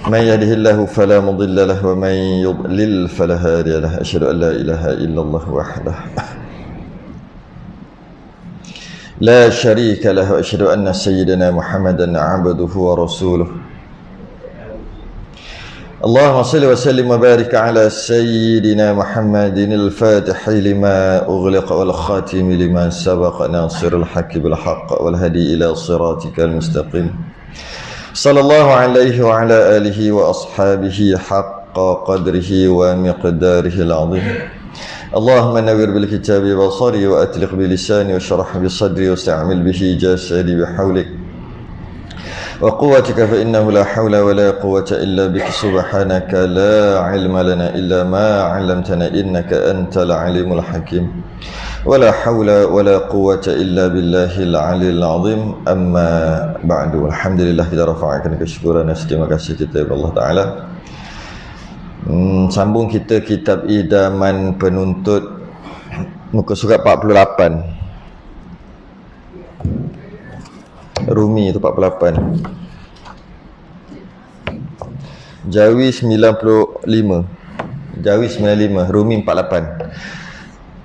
من يهده الله فلا مضل له ومن يضلل فلا هادي له أشهد أن لا إله إلا الله وحده لا شريك له وأشهد أن سيدنا محمدا عبده ورسوله اللهم صل وسلم وبارك على سيدنا محمد الفاتح لما أغلق والخاتم لما سبق ناصر الحق بالحق والهدي إلى صراطك المستقيم صلى الله عليه وعلى آله وأصحابه حق قدره ومقداره العظيم اللهم نور بالكتاب بصري وأتلق بلساني واشرح بصدري واستعمل به جسدي بحولك وقوتك فإنه لا حول ولا قوة إلا بك سبحانك لا علم لنا إلا ما علمتنا إنك أنت العليم الحكيم ولا حول ولا قوة إلا بالله العلي العظيم أما بعد الحمد لله kita rafa'kan kesyukuran dan terima kasih kita kepada Allah Ta'ala. Sambung kita kitab Idaman Penuntut muka surat 48. Rumi itu 48. Jawi 95. Jawi 95, Rumi 48.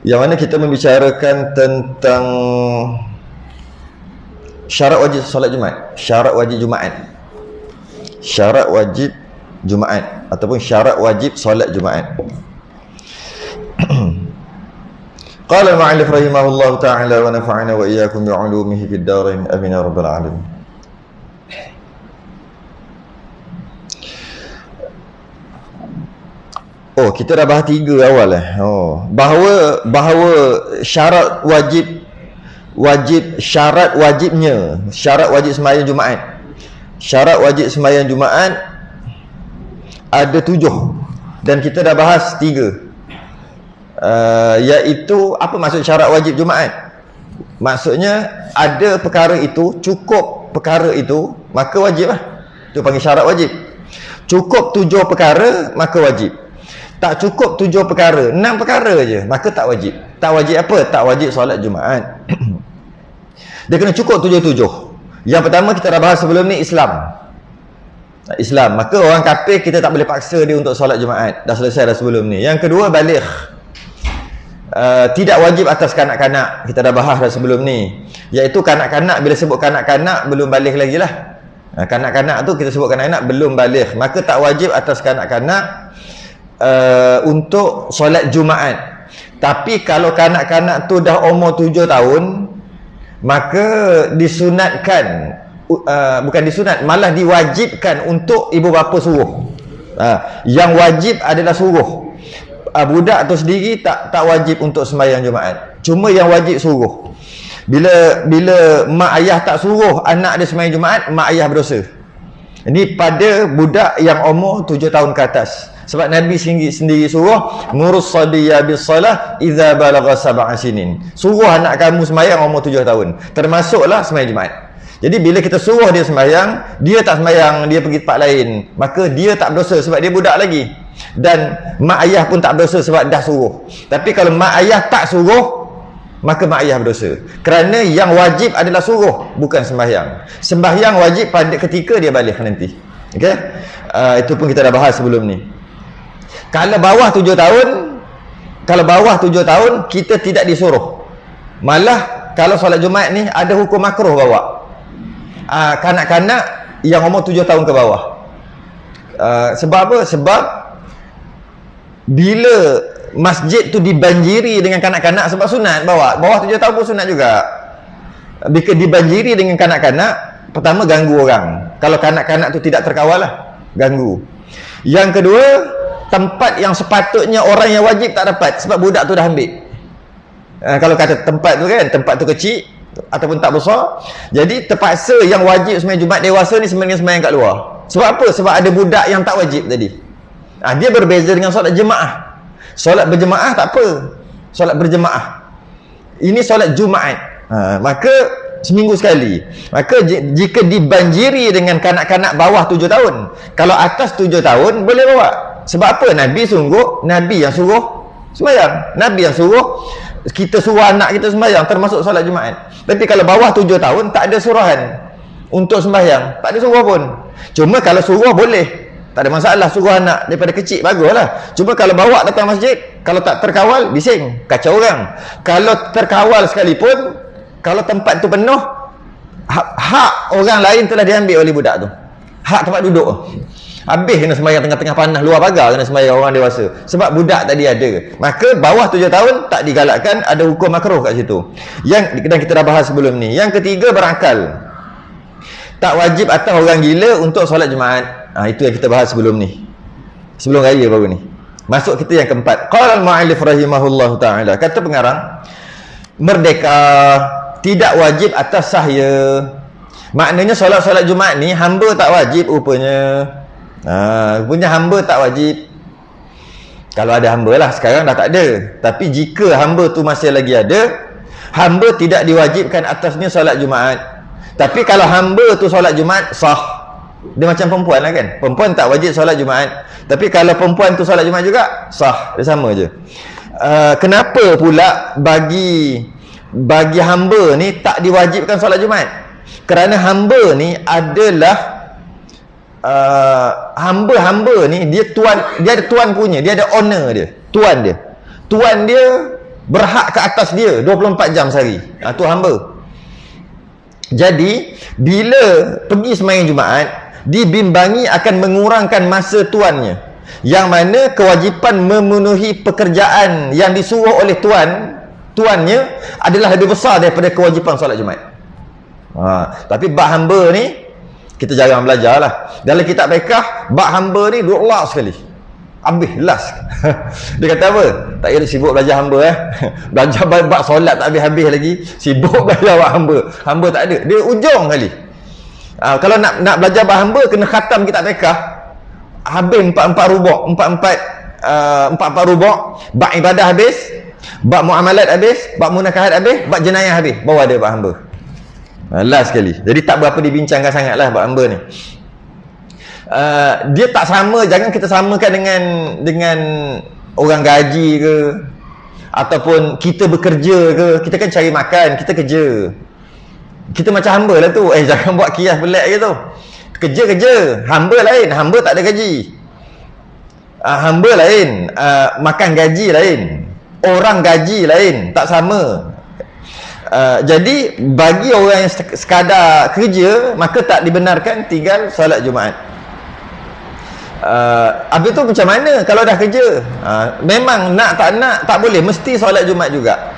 Yang mana kita membicarakan tentang syarat wajib solat Jumaat, syarat wajib Jumaat. Syarat wajib Jumaat ataupun syarat wajib solat Jumaat. Qala al-mu'allif rahimahullahu ta'ala wa nafa'ana wa iyyakum bi'ulumihi fid darain amin ya rabbal alamin. Oh, kita dah bahas 3 awal bahawa syarat wajibnya syarat wajib sembahyang Jumaat. Syarat wajib sembahyang Jumaat ada 7 dan kita dah bahas 3. Iaitu apa maksud syarat wajib Jumaat? Maksudnya ada perkara itu, cukup perkara itu, maka wajib lah. Itu panggil syarat wajib. Cukup 7 perkara, maka wajib. Tak cukup 7 perkara, 6 perkara je, maka tak wajib. Tak wajib apa? Tak wajib solat Jumaat. Dia kena cukup 7-7. Yang pertama kita dah bahas sebelum ni, Islam. Maka orang kafir kita tak boleh paksa dia untuk solat Jumaat. Dah selesai dah sebelum ni. Yang kedua, baligh. Tidak wajib atas kanak-kanak. Kita dah bahas dah sebelum ni. Iaitu kanak-kanak, bila sebut kanak-kanak belum baligh lagi lah. Kanak-kanak tu kita sebut kanak-kanak belum baligh, maka tak wajib atas kanak-kanak untuk solat Jumaat. Tapi kalau kanak-kanak tu dah umur 7 tahun, maka disunatkan, bukan disunat, malah diwajibkan untuk ibu bapa suruh. Yang wajib adalah suruh. Budak tu sendiri tak wajib untuk sembahyang Jumaat. Cuma yang wajib suruh. Bila mak ayah tak suruh anak dia sembahyang Jumaat, mak ayah berdosa. Ini pada budak yang umur 7 tahun ke atas. Sebab Nabi sendiri suruh murus sabiyya bis-salah idza balagha 7 sinin. Suruh anak kamu sembahyang umur 7 tahun. Termasuklah sembahyang Jumaat. Jadi bila kita suruh dia sembahyang, dia tak sembahyang, dia pergi tempat lain, maka dia tak berdosa sebab dia budak lagi. Dan mak ayah pun tak berdosa sebab dah suruh. Tapi kalau mak ayah tak suruh, maka mak ayah berdosa. Kerana yang wajib adalah suruh, bukan sembahyang. Sembahyang wajib pada ketika dia balik nanti. Okey? Itu pun kita dah bahas sebelum ni. Kalau bawah 7 tahun, kita tidak disuruh. Malah kalau solat Jumaat ni ada hukum makruh bawa. Kanak-kanak yang umur 7 tahun ke bawah. Sebab apa? Sebab bila masjid tu dibanjiri dengan kanak-kanak, sebab sunat bawah 7 tahun pun sunat juga. Bila dibanjiri dengan kanak-kanak, pertama ganggu orang. Kalau kanak-kanak tu tidak terkawal lah, ganggu. Yang kedua, tempat yang sepatutnya orang yang wajib tak dapat sebab budak tu dah ambil. Kalau kata tempat tu kan, tempat tu kecil ataupun tak besar, jadi terpaksa yang wajib sembahyang Jumaat dewasa ni sebenarnya sembahyang kat luar. Sebab apa? Sebab ada budak yang tak wajib tadi. Dia berbeza dengan solat jemaah. Solat berjemaah tak apa. Solat berjemaah, ini solat Jumaat. Maka seminggu sekali. Maka jika dibanjiri dengan kanak-kanak bawah 7 tahun, kalau atas 7 tahun boleh bawa. Sebab apa? Nabi yang suruh sembahyang. Nabi yang suruh, kita suruh anak kita sembahyang, termasuk solat Jumaat. Tapi kalau bawah 7 tahun tak ada suruhan untuk sembahyang, tak ada suruh pun. Cuma kalau suruh boleh, tak ada masalah. Suruh anak daripada kecil, baguslah. Cuma kalau bawa datang masjid, kalau tak terkawal, bising, kacau orang. Kalau terkawal sekalipun, kalau tempat tu penuh, hak orang lain telah diambil oleh budak tu. Hak tempat duduk. Habis kena sembahyang tengah-tengah panas, luar pagar kena sembahyang orang dewasa. Sebab budak tadi ada. Maka bawah 7 tahun tak digalakkan, ada hukum makruh kat situ. Yang dan kita dah bahas sebelum ni. Yang ketiga, berakal. Tak wajib atas orang gila untuk solat Jumaat. Itu yang kita bahas sebelum ni. Sebelum raya baru ni. Masuk kita yang keempat. Qala al-mu'allif rahimahullahu ta'ala. Kata pengarang, merdeka tidak wajib atas sahaya. Maknanya solat-solat Jumaat ni hamba tak wajib rupanya. Rupanya hamba tak wajib. Kalau ada hamba lah, sekarang dah tak ada. Tapi jika hamba tu masih lagi ada, hamba tidak diwajibkan atasnya solat Jumaat. Tapi kalau hamba tu solat Jumaat, sah. Dia macam perempuan lah kan. Perempuan tak wajib solat Jumaat. Tapi kalau perempuan tu solat Jumaat juga, sah. Dia sama je. Kenapa pula bagi hamba ni tak diwajibkan solat Jumaat? Kerana hamba ni adalah hamba-hamba ni dia ada tuan punya, dia ada owner dia, tuan dia berhak ke atas dia 24 jam sehari. Tu hamba. Jadi bila pergi sembahyang Jumaat, dibimbangi akan mengurangkan masa tuannya, yang mana kewajipan memenuhi pekerjaan yang disuruh oleh tuannya adalah lebih besar daripada kewajipan solat Jumaat. Tapi bab hamba ni kita jarang belajar lah. Dalam kitab fiqh, bab hamba ni duduk last sekali, habis last. Dia kata apa? Tak payah sibuk belajar hamba belajar bab solat tak habis-habis lagi, sibuk belajar bab hamba. Hamba tak ada, dia ujung kali. Kalau nak belajar bab hamba, kena khatam kitab fiqh, habis 4 rubuk, bab ibadah habis, bab muamalat habis, bab munakahat habis, bab jenayah habis, baru ada bab hamba. Last sekali. Jadi tak berapa dibincangkan sangat lah bab hamba ni. Dia tak sama, jangan kita samakan dengan orang gaji ke, ataupun kita bekerja ke. Kita kan cari makan, kita kerja. Kita macam hamba lah tu. Jangan buat kias pelik gitu. Kerja, hamba lain, hamba tak ada gaji. Hamba lain, makan gaji lain, orang gaji lain, tak sama. Jadi bagi orang yang sekadar kerja, maka tak dibenarkan tinggal solat Jumaat. Habis tu macam mana kalau dah kerja? Memang nak tak boleh, mesti solat Jumaat juga.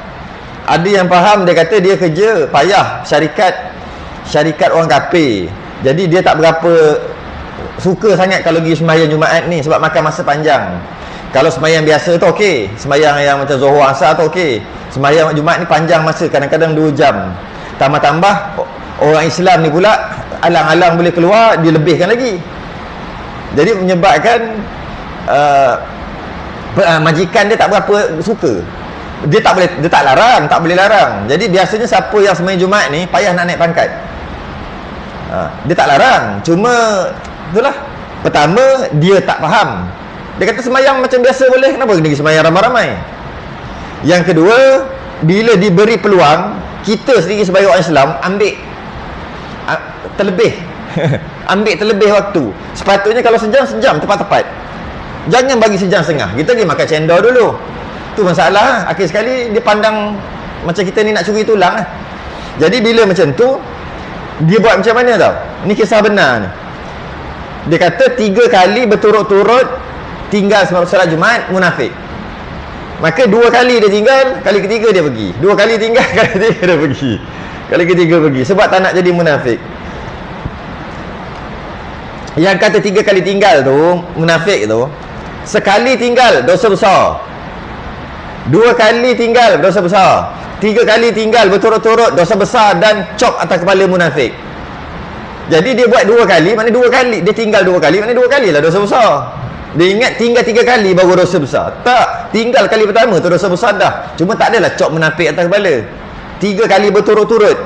Ada yang faham, dia kata dia kerja payah, syarikat orang kafir, jadi dia tak berapa suka sangat kalau pergi sembahyang Jumaat ni, sebab makan masa panjang. Kalau sembahyang biasa tu okey, sembahyang yang macam Zuhur Asar tu okey. Sembahyang Jumaat ni panjang masa, kadang-kadang 2 jam. Tambah-tambah orang Islam ni pula alang-alang boleh keluar, dia lebihkan lagi. Jadi menyebabkan majikan dia tak berapa suka. Dia tak larang, tak boleh larang. Jadi biasanya siapa yang sembahyang Jumaat ni payah nak naik pangkat. Dia tak larang, cuma itulah. Pertama, dia tak faham. Dia kata sembahyang macam biasa boleh, kenapa kena sembahyang ramai-ramai? Yang kedua, bila diberi peluang, kita sendiri sebagai orang Islam ambil terlebih ambil terlebih waktu. Sepatutnya kalau sejam tepat-tepat. Jangan bagi sejam setengah. Kita pergi makan cendol dulu. Tu masalah. Akhir sekali dia pandang macam kita ni nak curi tulang lah. Jadi bila macam tu, dia buat macam mana tau? Ni kisah benar ni. Dia kata 3 kali berturut-turut tinggal solat Jumaat, munafik. Maka 2 kali dia tinggal, kali ketiga dia pergi. 2 kali tinggal, kali ketiga dia pergi. Kali ketiga pergi. Sebab tak nak jadi munafik. Yang kata 3 kali tinggal tu, munafik tu, sekali tinggal dosa besar, 2 kali tinggal dosa besar, 3 kali tinggal berturut-turut dosa besar dan cop atas kepala munafik. Jadi dia buat 2 kali, maknanya 2 kali. Dia tinggal 2 kali, maknanya 2 kali lah dosa besar. Dia ingat tinggal 3 kali baru dosa besar. Tak, tinggal kali pertama tu dosa besar dah. Cuma tak adalah cop munafik atas kepala. 3 kali berturut-turut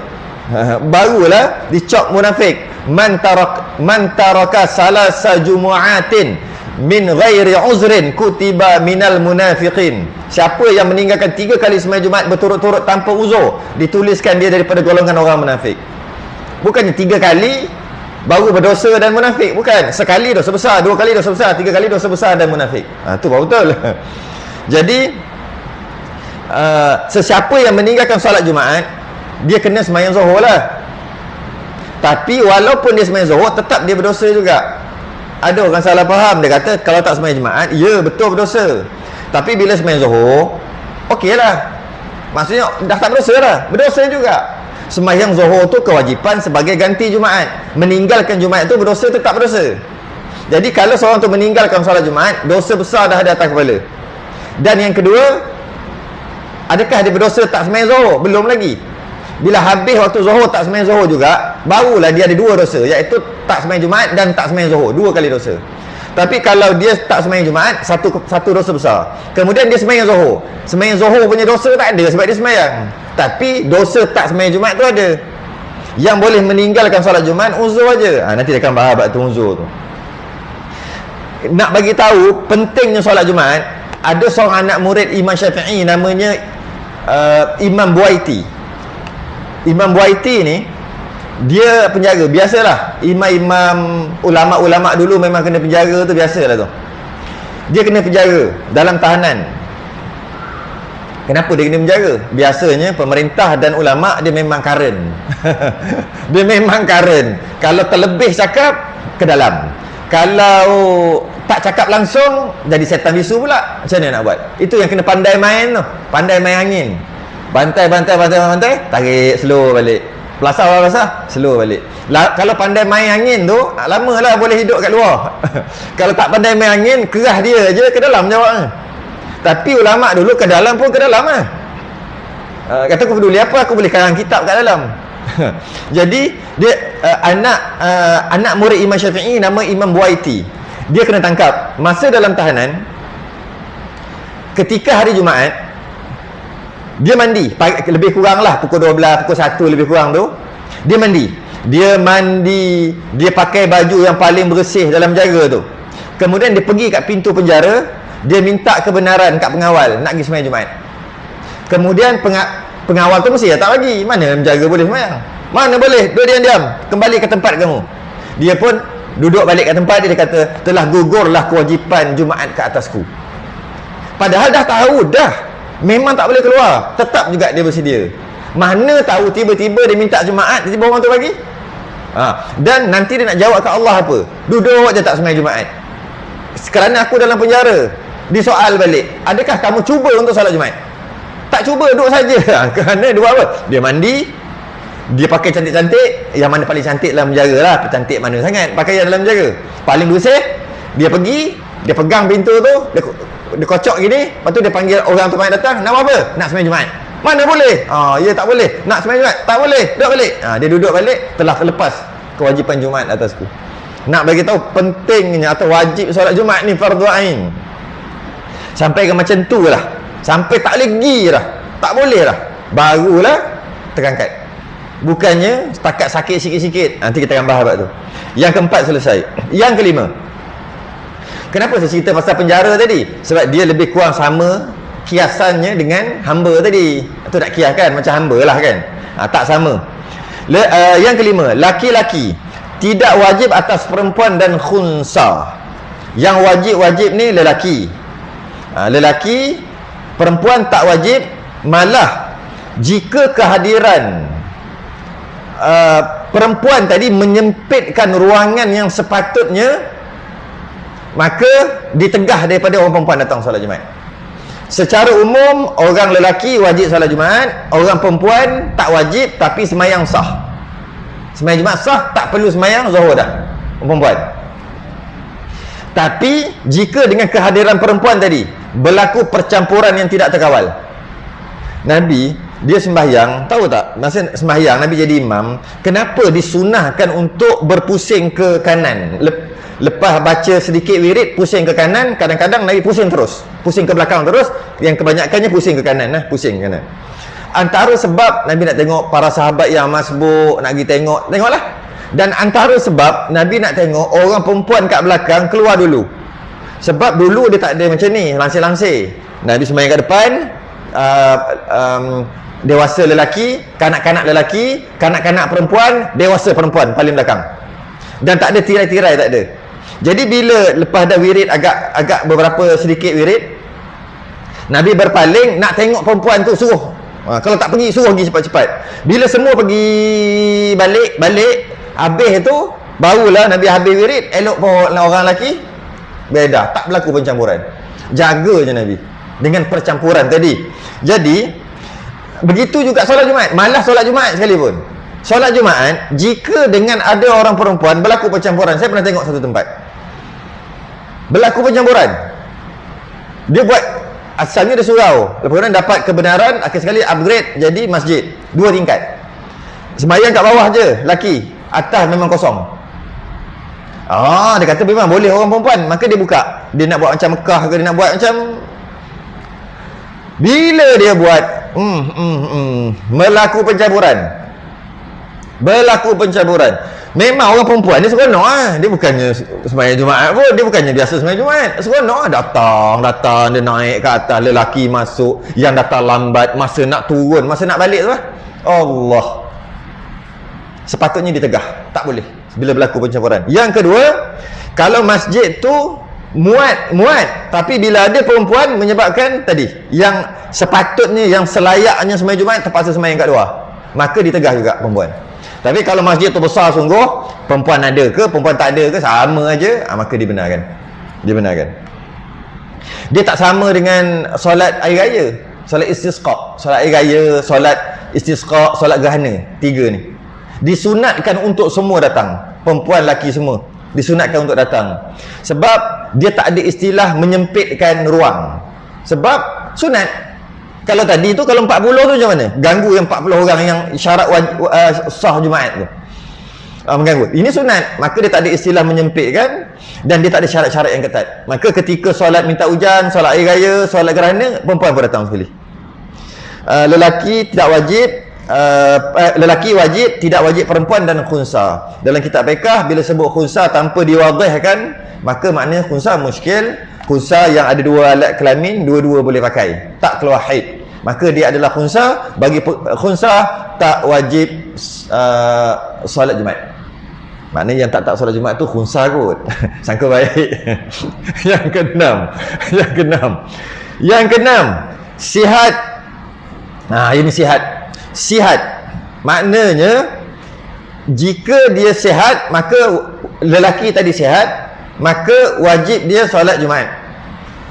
barulah dicop munafik. Man taraka salasa jumu'atin min ghairi uzrin kutiba minal munafiqin. Siapa yang meninggalkan 3 kali sembahyang Jumaat berturut-turut tanpa uzur, dituliskan dia daripada golongan orang munafik. Bukannya 3 kali baru berdosa dan munafik. Bukan sekali dosa besar, dua kali dosa besar, tiga kali dosa besar dan munafik. Tu baru betul. Jadi sesiapa yang meninggalkan solat Jumaat, dia kena sembahyang Zuhur lah. Tapi walaupun dia sembahyang Zuhur, tetap dia berdosa juga. Ada orang salah faham, dia kata kalau tak sembahyang Jumaat, ya betul berdosa. Tapi bila sembahyang Zuhur, okey lah. Maksudnya dah tak berdosa lah, berdosa juga. Sembahyang Zuhur tu kewajipan sebagai ganti Jumaat. Meninggalkan Jumaat tu berdosa, tetap berdosa. Jadi kalau seorang tu meninggalkan solat Jumaat, dosa besar dah ada atas kepala. Dan yang kedua, adakah dia berdosa tak sembahyang Zuhur? Belum lagi. Bila habis waktu Zuhur tak sembahyang Zuhur juga, barulah dia ada dua dosa, iaitu tak sembahyang Jumaat dan tak sembahyang Zuhur, dua kali dosa. Tapi kalau dia tak sembahyang Jumaat, satu dosa besar. Kemudian dia sembahyang Zuhur. Sembahyang Zuhur punya dosa tak ada sebab dia sembahyang. Tapi dosa tak sembahyang Jumaat tu ada. Yang boleh meninggalkan solat Jumaat uzur aja. Nanti dia akan bahas bab tu uzur tu. Nak bagi tahu pentingnya solat Jumaat, ada seorang anak murid Imam Syafi'i namanya Imam Buaiti. Imam Buaiti ni dia penjara, biasalah. Imam-imam ulama-ulama dulu memang kena penjara tu, biasalah tu. Dia kena penjara dalam tahanan. Kenapa dia kena penjara? Biasanya pemerintah dan ulama dia memang karen. Dia memang karen. Kalau terlebih cakap, ke dalam. Kalau tak cakap langsung, jadi setan bisu pula. Macam mana nak buat? Itu yang kena pandai main tu. Pandai main angin. Bantai, tarik, slow balik. Pelasah, slow balik. Kalau pandai main angin tu, lamalah boleh hidup kat luar. Kalau tak pandai main angin, kerah dia je ke dalam jawabnya. Tapi ulama dulu ke dalam pun ke dalam lah. Kata aku peduli apa, aku boleh karang kitab kat dalam. Jadi dia anak murid Imam Syafi'i nama Imam Buaiti. Dia kena tangkap masa dalam tahanan. Ketika hari Jumaat, dia mandi, lebih kurang lah pukul 12, pukul 1 lebih kurang tu. Dia mandi. Dia pakai baju yang paling bersih dalam penjara tu. Kemudian dia pergi kat pintu penjara, dia minta kebenaran kat pengawal nak pergi sembahyang Jumaat. Kemudian pengawal tu mesti tak bagi. Mana penjaga boleh sembahyang? Mana boleh? Duduk diam-diam, kembali ke tempat kamu. Dia pun duduk balik ke tempat dia kata, telah gugurlah kewajipan Jumaat ke atasku. Padahal dah tahu dah memang tak boleh keluar, tetap juga dia bersedia. Mana tahu tiba-tiba dia minta Jumaat, tiba-tiba orang tu bagi. Dan nanti dia nak jawab kat Allah apa? Duduk je tak sembahyang Jumaat. Kerana aku dalam penjara. Disoal balik, adakah kamu cuba untuk solat Jumaat? Tak cuba, duduk saja. Kerana dia buat apa? Dia mandi, dia pakai cantik-cantik. Yang mana paling cantik dalam penjara lah. Cantik mana sangat pakaian dalam penjara. Paling bersih. Dia pergi, dia pegang pintu tu, dia kocok gini, lepas tu dia panggil orang tu main datang, nak buat apa? Nak sembahyang Jumaat. Mana boleh? Ya tak boleh. Nak sembahyang Jumaat? Tak boleh. Duduk balik. Dia duduk balik, telah terlepas kewajipan Jumaat atasku. Nak bagi tahu pentingnya atau wajib solat Jumaat ni fardu ain. Sampai ke macam tu lah. Sampai tak lagi dah. Tak boleh lah. Barulah terangkat. Bukannya setakat sakit sikit-sikit. Nanti kita akan bahas tu. Yang keempat selesai. Yang kelima. Kenapa saya cerita pasal penjara tadi? Sebab dia lebih kurang sama kiasannya dengan hamba tadi. Itu nak kias kan? Macam hamba lah kan? Tak sama. Yang kelima, laki-laki tidak wajib atas perempuan dan khunsa. Yang wajib-wajib ni lelaki. Lelaki, perempuan tak wajib. Malah jika kehadiran perempuan tadi menyempitkan ruangan yang sepatutnya, maka ditegah daripada orang perempuan datang solat Jumaat. Secara umum, orang lelaki wajib solat Jumaat, orang perempuan tak wajib tapi sembahyang sah. Sembahyang Jumaat sah, tak perlu sembahyang Zuhur dah, orang perempuan. Tapi jika dengan kehadiran perempuan tadi berlaku percampuran yang tidak terkawal, Nabi dia sembahyang, tahu tak? Masa sembahyang Nabi jadi imam, kenapa disunahkan untuk berpusing ke kanan? Lepas baca sedikit wirid, pusing ke kanan. Kadang-kadang Nabi pusing terus, pusing ke belakang terus. Yang kebanyakannya pusing ke kanan lah, pusing ke kanan. Antara sebab Nabi nak tengok para sahabat yang masbuk, nak pergi tengoklah. Dan antara sebab Nabi nak tengok orang perempuan kat belakang keluar dulu. Sebab dulu dia tak ada macam ni, langsir-langsir. Nabi sembahyang kat depan, dewasa lelaki, kanak-kanak lelaki, kanak-kanak perempuan, dewasa perempuan paling belakang. Dan tak ada tirai-tirai, tak ada. Jadi bila lepas dah wirid, agak beberapa sedikit wirid, Nabi berpaling nak tengok perempuan tu, suruh. Kalau tak pergi, suruh pergi cepat-cepat. Bila semua pergi balik, habis tu barulah Nabi habis wirid, elok pun orang lelaki beda, tak berlaku pencampuran. Jaga je Nabi dengan percampuran tadi. Jadi begitu juga solat Jumaat, malah solat Jumaat sekalipun. Solat Jumaat, jika dengan ada orang perempuan berlaku percampuran, saya pernah tengok satu tempat berlaku percampuran, dia buat, asalnya dia surau, lepas tu dapat kebenaran, akhir sekali upgrade jadi masjid 2 tingkat. Sembahyang kat bawah je laki, atas memang kosong. Dia kata memang boleh orang perempuan, maka dia buka. Dia nak buat macam Mekah ke, dia nak buat macam, bila dia buat berlaku pencampuran. Memang orang perempuan ni seronok dia bukannya sembahyang Jumaat pun, dia bukannya biasa sembahyang Jumaat, seronok datang dia naik ke atas, lelaki masuk, yang datang lambat, masa nak turun, masa nak balik tu Allah, sepatutnya ditegah, tak boleh bila berlaku pencampuran. Yang kedua, kalau masjid tu muat, tapi bila ada perempuan menyebabkan tadi, yang sepatutnya, yang selayaknya sembahyang Jumaat terpaksa sembahyang kat luar, maka ditegah juga perempuan. Tapi kalau masjid tu besar sungguh, perempuan ada ke, perempuan tak ada ke, sama aja, maka dibenarkan. Dia tak sama dengan solat air raya, solat istisqa, solat air raya, solat istisqa, solat gerhana. 3 ni disunatkan untuk semua datang, perempuan laki semua disunatkan untuk datang, sebab dia tak ada istilah menyempitkan ruang. Sebab sunat. Kalau tadi tu, kalau 40 tu macam mana? Ganggu yang 40 orang yang syarat sah Jumaat tu, mengganggu. Ini sunat, maka dia tak ada istilah menyempitkan, dan dia tak ada syarat-syarat yang ketat. Maka ketika solat minta hujan, solat air raya, solat gerhana, perempuan pun datang sekali. Lelaki wajib, tidak wajib perempuan, dan khunsa. Dalam kitab fiqh bila sebut khunsa tanpa diwadihkan, maka maknanya khunsa muskil. Khunsa yang ada 2 alat kelamin, dua-dua boleh pakai, tak keluar haid, maka dia adalah khunsa. Bagi khunsa tak wajib solat Jumaat. Maknanya yang tak solat Jumaat tu khunsa kot. Sangka baik. Yang keenam, sihat. Ini sihat maknanya jika dia sihat, maka lelaki tadi sihat, maka wajib dia solat Jumaat.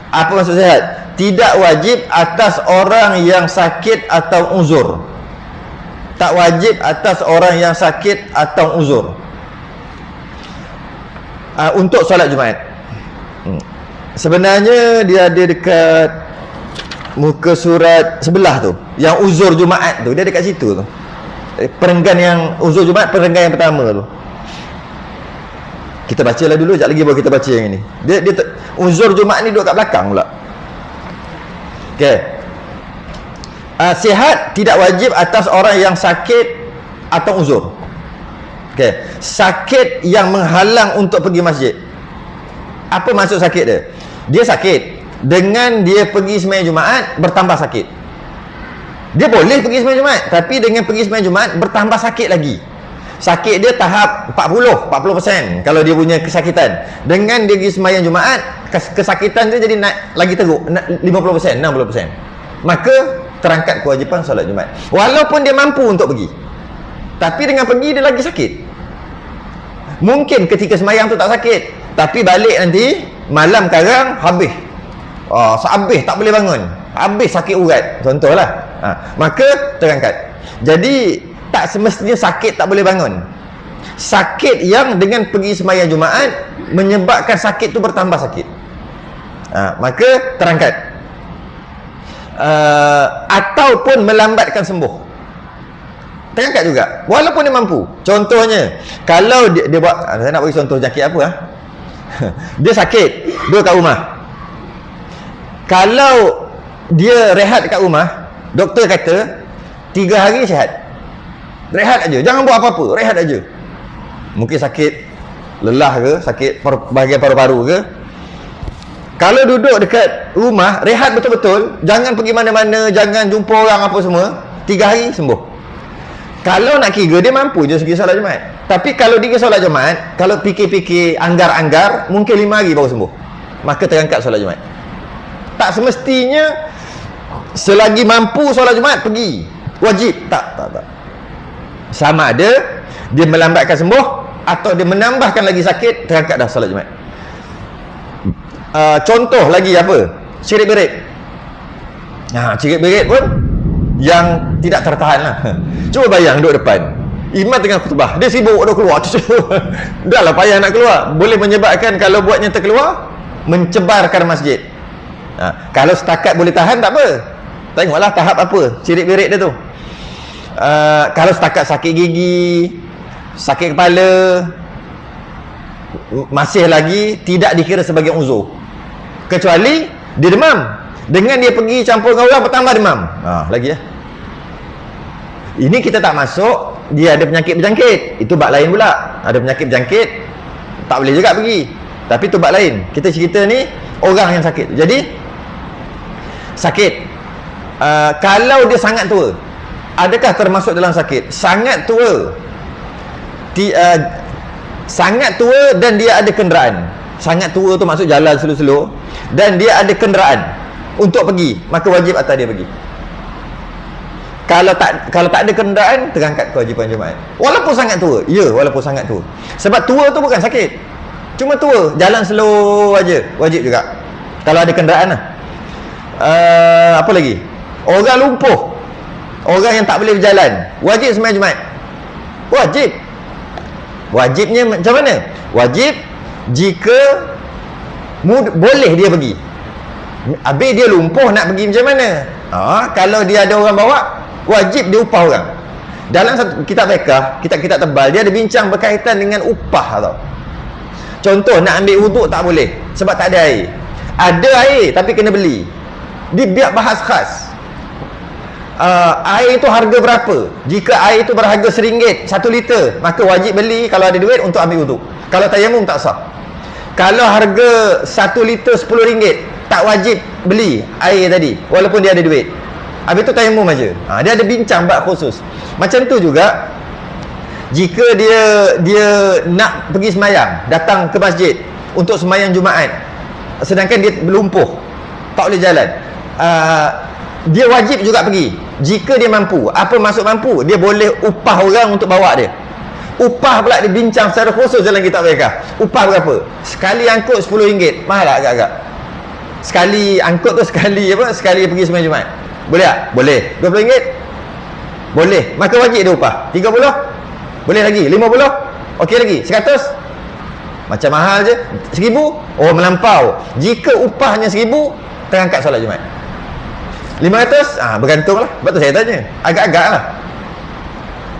Apa maksud sihat? Tidak wajib atas orang yang sakit atau uzur. Tak wajib atas orang yang sakit atau uzur untuk solat Jumaat. Sebenarnya dia ada dekat muka surat sebelah tu, yang uzur Jumaat tu, dia dekat situ tu. Perenggan yang uzur Jumaat, perenggan yang pertama tu. Kita bacalah dulu, sekejap lagi baru kita baca yang ini. Dia uzur Jumaat ni duduk kat belakang pula. Okey. Sihat tidak wajib atas orang yang sakit atau uzur. Okey. Sakit yang menghalang untuk pergi masjid. Apa maksud sakit dia? Dia sakit, dengan dia pergi sembahyang Jumaat bertambah sakit. Dia boleh pergi sembahyang Jumaat, tapi dengan pergi sembahyang Jumaat bertambah sakit lagi. Sakit dia tahap 40% kalau dia punya kesakitan. Dengan dia pergi sembahyang Jumaat, kesakitan dia jadi naik lagi teruk, 50%, 60%. Maka terangkat kewajipan solat Jumaat. Walaupun dia mampu untuk pergi, tapi dengan pergi dia lagi sakit. Mungkin ketika sembahyang tu tak sakit, tapi balik nanti malam karang habis. Habis tak boleh bangun, habis sakit urat contohlah. Maka terangkat. Jadi tak semestinya sakit tak boleh bangun. Sakit yang dengan pergi sembahyang Jumaat menyebabkan sakit tu bertambah sakit, maka terangkat. Ataupun melambatkan sembuh, terangkat juga walaupun dia mampu. Contohnya kalau dia buat, saya nak bagi contoh sakit apa dia sakit, dia kat rumah. Kalau dia rehat kat rumah, doktor kata 3 hari sihat. Rehat aja, jangan buat apa-apa, rehat aja. Mungkin sakit lelah ke, sakit bahagian paru-paru ke. Kalau duduk dekat rumah, rehat betul-betul, jangan pergi mana-mana, jangan jumpa orang apa semua, 3 hari sembuh. Kalau nak kira, dia mampu je pergi solat Jumaat. Tapi kalau dia solat Jumaat, kalau fikir-fikir anggar-anggar, mungkin 5 hari baru sembuh, maka terangkat solat Jumaat. Tak semestinya selagi mampu solat Jumaat pergi, wajib. Tak. Sama ada dia melambatkan sembuh atau dia menambahkan lagi sakit, terangkat dah solat Jumaat. Contoh lagi apa? Cirit berit. Cirit berit pun yang tidak tertahan lah. Cuba bayang duduk depan, imam tengah khutbah, dia sibuk dah keluar. Dah lah payah nak keluar. Boleh menyebabkan kalau buatnya terkeluar, mencebarkan masjid. Kalau setakat boleh tahan tak apa. Tengoklah tahap apa cirit berit dia tu. Kalau setakat sakit gigi, sakit kepala, masih lagi tidak dikira sebagai uzur. Kecuali dia demam. Dengan dia pergi campur dengan orang, bertambah demam. Lagi ya. Ini kita tak masuk dia ada penyakit berjangkit. Itu bab lain pula. Ada penyakit berjangkit, tak boleh juga pergi. Tapi tu bab lain. Kita cerita ni orang yang sakit. Jadi sakit. Kalau dia sangat tua, adakah termasuk dalam sakit? Sangat tua. Sangat tua dan dia ada kenderaan. Sangat tua tu maksud jalan slow-slow dan dia ada kenderaan untuk pergi, maka wajib atas dia pergi. Kalau tak ada kenderaan, terangkat kewajipan Jumaat. Walaupun sangat tua. Ya, walaupun sangat tua. Sebab tua tu bukan sakit. Cuma tua, jalan slow aja, wajib juga. Kalau ada kenderaan lah. Apa lagi? Orang lumpuh, orang yang tak boleh berjalan, wajib sembahyang Jumaat. Wajib. Wajibnya macam mana? Wajib jika boleh dia pergi. Habis dia lumpuh, nak pergi macam mana? Kalau dia ada orang bawa, wajib dia upah orang. Dalam satu kitab fiqh, kitab-kitab tebal, dia ada bincang berkaitan dengan upah tau. Contoh, nak ambil wuduk tak boleh sebab tak ada air. Ada air tapi kena beli. Dia biar bahas khas. Air itu harga berapa? Jika air itu berharga RM1 1 liter, maka wajib beli kalau ada duit untuk ambil wuduk. Kalau tayamum tak sah. Kalau harga 1 liter RM10, tak wajib beli air tadi walaupun dia ada duit. Habis tu tayamum aja. Dia ada bincang bab khusus. Macam tu juga jika dia nak pergi semayang, datang ke masjid untuk semayang Jumaat, sedangkan dia lumpuh, tak boleh jalan, dia wajib juga pergi jika dia mampu. Apa maksud mampu? Dia boleh upah orang untuk bawa dia. Upah pula dibincang secara khusus dalam kitab mereka. Upah berapa? Sekali angkut RM10. Mahal tak agak-agak? Sekali angkut tu sekali pergi semayang Jumaat. Boleh tak? Boleh. RM20? Boleh. Maka wajib dia upah. 30? Boleh lagi. 50? Okey lagi. 100? Macam mahal je. 1000? Oh, melampau. Jika upahnya 1000, terangkat solat Jumaat. 500? Bergantung lah. Betul saya tanya. Agak-agak lah.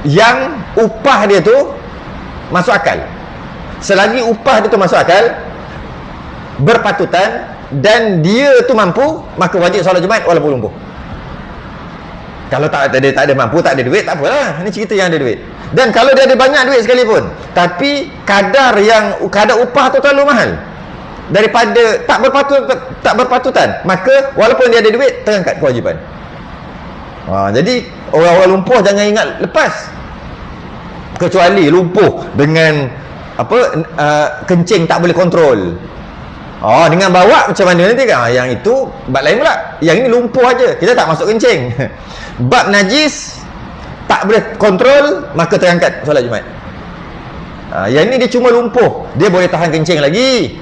Yang upah dia tu masuk akal. Selagi upah dia tu masuk akal, berpatutan, dan dia tu mampu, maka wajib solat Jumaat walaupun lumpuh. Kalau tak ada mampu, tak ada duit, tak apalah. Ini cerita yang ada duit. Dan kalau dia ada banyak duit sekalipun, tapi kadar upah tu terlalu mahal daripada tak berpatutan, maka walaupun dia ada duit, terangkat kewajipan. Jadi orang-orang lumpuh jangan ingat lepas, kecuali lumpuh dengan kencing tak boleh kontrol. Dengan bawa macam mana nanti kan? Yang itu bab lain pula. Yang ini lumpuh aja, kita tak masuk kencing. Bab najis tak boleh kontrol, maka terangkat solat Jumaat. Yang ini dia cuma lumpuh, dia boleh tahan kencing lagi.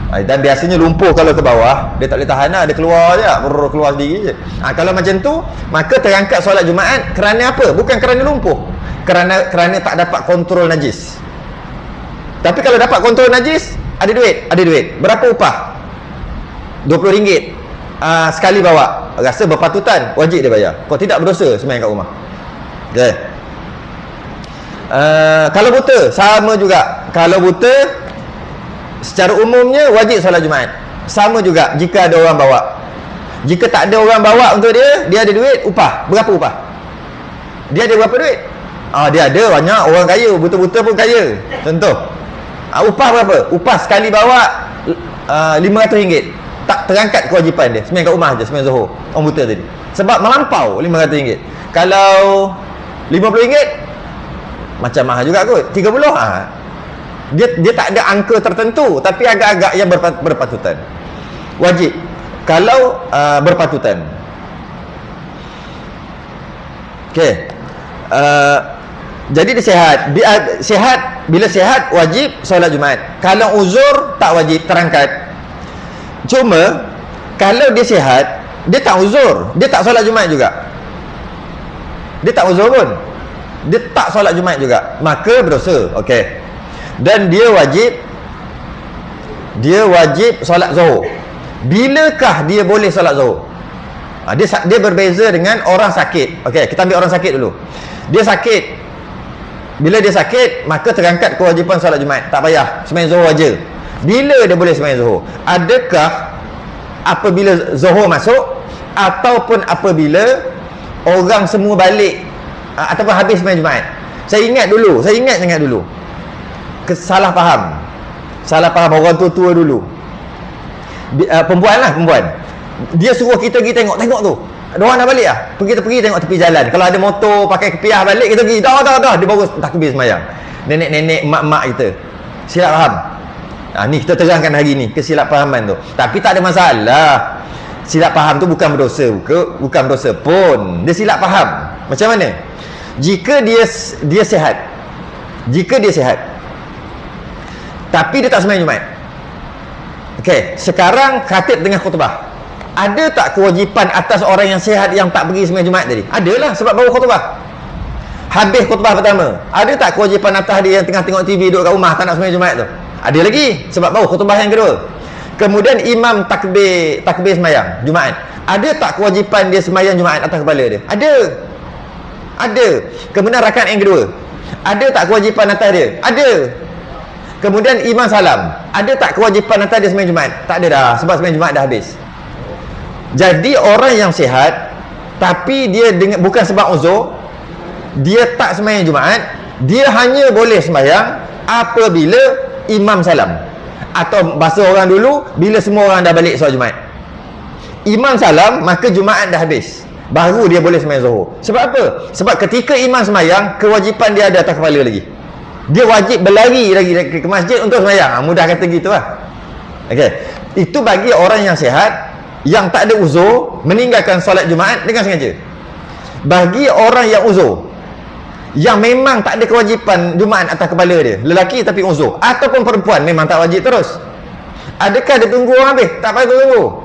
Dan biasanya lumpuh kalau ke bawah, dia tak boleh tahan lah, dia keluar je, keluar sendiri je. Kalau macam tu, maka terangkat solat Jumaat kerana apa? Bukan kerana lumpuh, kerana tak dapat kontrol najis. Tapi kalau dapat kontrol najis, ada duit. Berapa upah? RM20. Sekali bawa, rasa berpatutan, wajib dia bayar. Kalau tidak, berdosa sembahyang kat rumah. Okay. Kalau buta, sama juga. Kalau buta, secara umumnya wajib solat Jumaat. Sama juga jika ada orang bawa. Jika tak ada orang bawa untuk dia ada duit, upah. Berapa upah? Dia ada berapa duit? Dia ada banyak. Orang kaya, buta-buta pun kaya. Contoh, upah berapa? Upah sekali bawa RM500. Tak terangkat kewajipan dia. Sembahyang kat rumah je, sembahyang Zuhur. Orang buta tadi. Sebab melampau RM500. Kalau RM50, macam mahal juga kot 30. Dia tak ada angka tertentu, tapi agak-agak yang berpatutan. Wajib kalau berpatutan. Okey. Jadi dia sihat. Bila sihat wajib solat Jumaat. Kalau uzur tak wajib, terangkat. Cuma kalau dia sihat, dia tak uzur, dia tak solat Jumaat juga. Dia tak uzur pun, dia tak solat Jumaat juga, maka berdosa. Okey. Dan dia wajib solat Zuhur. Bilakah dia boleh solat Zuhur? Dia berbeza dengan orang sakit. Okey, kita ambil orang sakit dulu. Dia sakit. Bila dia sakit, maka terangkat kewajipan solat Jumaat. Tak payah, sembahyang Zuhur aja. Bila dia boleh sembahyang Zuhur? Adakah apabila Zuhur masuk, ataupun apabila orang semua balik, ataupun habis sembahyang Jumaat? Saya ingat sangat dulu. Salah faham orang tua dulu. Perempuan. Dia suruh kita pergi tengok tu. Diorang dah balik lah. Kita pergi tengok tepi jalan. Kalau ada motor pakai kepiah balik, kita pergi. Dah. Dia baru takbir sembahyang. Nenek-nenek, mak-mak kita. Silap faham. Ni kita terangkan hari ni kesilapfahaman tu. Tapi tak ada masalah. Silap faham tu bukan berdosa. Bukan berdosa pun. Dia silap faham. Macam mana? Jika dia sihat. Tapi dia tak sembahyang Jumaat. Okey, sekarang khatib dengan khutbah. Ada tak kewajipan atas orang yang sihat yang tak pergi sembahyang Jumaat tadi? Adalah, sebab baru khutbah. Habis khutbah pertama, ada tak kewajipan atas dia yang tengah tengok TV duduk kat rumah tak nak sembahyang Jumaat tu? Ada lagi, sebab baru khutbah yang kedua. Kemudian imam takbir sembahyang Jumaat. Ada tak kewajipan dia sembahyang Jumaat atas kepala dia? Ada. Kemudian rakaat yang kedua, ada tak kewajipan atas dia? Ada. Kemudian imam salam, ada tak kewajipan atas dia sembahyang Jumaat? Tak ada dah, sebab sembahyang Jumaat dah habis. Jadi orang yang sihat, tapi dia bukan sebab uzur, dia tak sembahyang Jumaat, dia hanya boleh sembahyang apabila imam salam. Atau bahasa orang dulu, bila semua orang dah balik solat Jumaat. Imam salam, maka Jumaat dah habis, baru dia boleh sembahyang Zuhur. Sebab apa? Sebab ketika imam sembahyang, kewajipan dia ada atas kepala lagi. Dia wajib berlari lagi ke masjid untuk sembahyang. Mudah kata gitu lah. Okey. Itu bagi orang yang sihat, yang tak ada uzur, meninggalkan solat Jumaat dengan sengaja. Bagi orang yang uzur, yang memang tak ada kewajipan Jumaat atas kepala dia, lelaki tapi uzur, ataupun perempuan memang tak wajib terus, adakah dia tunggu orang habis? Tak payah tunggu.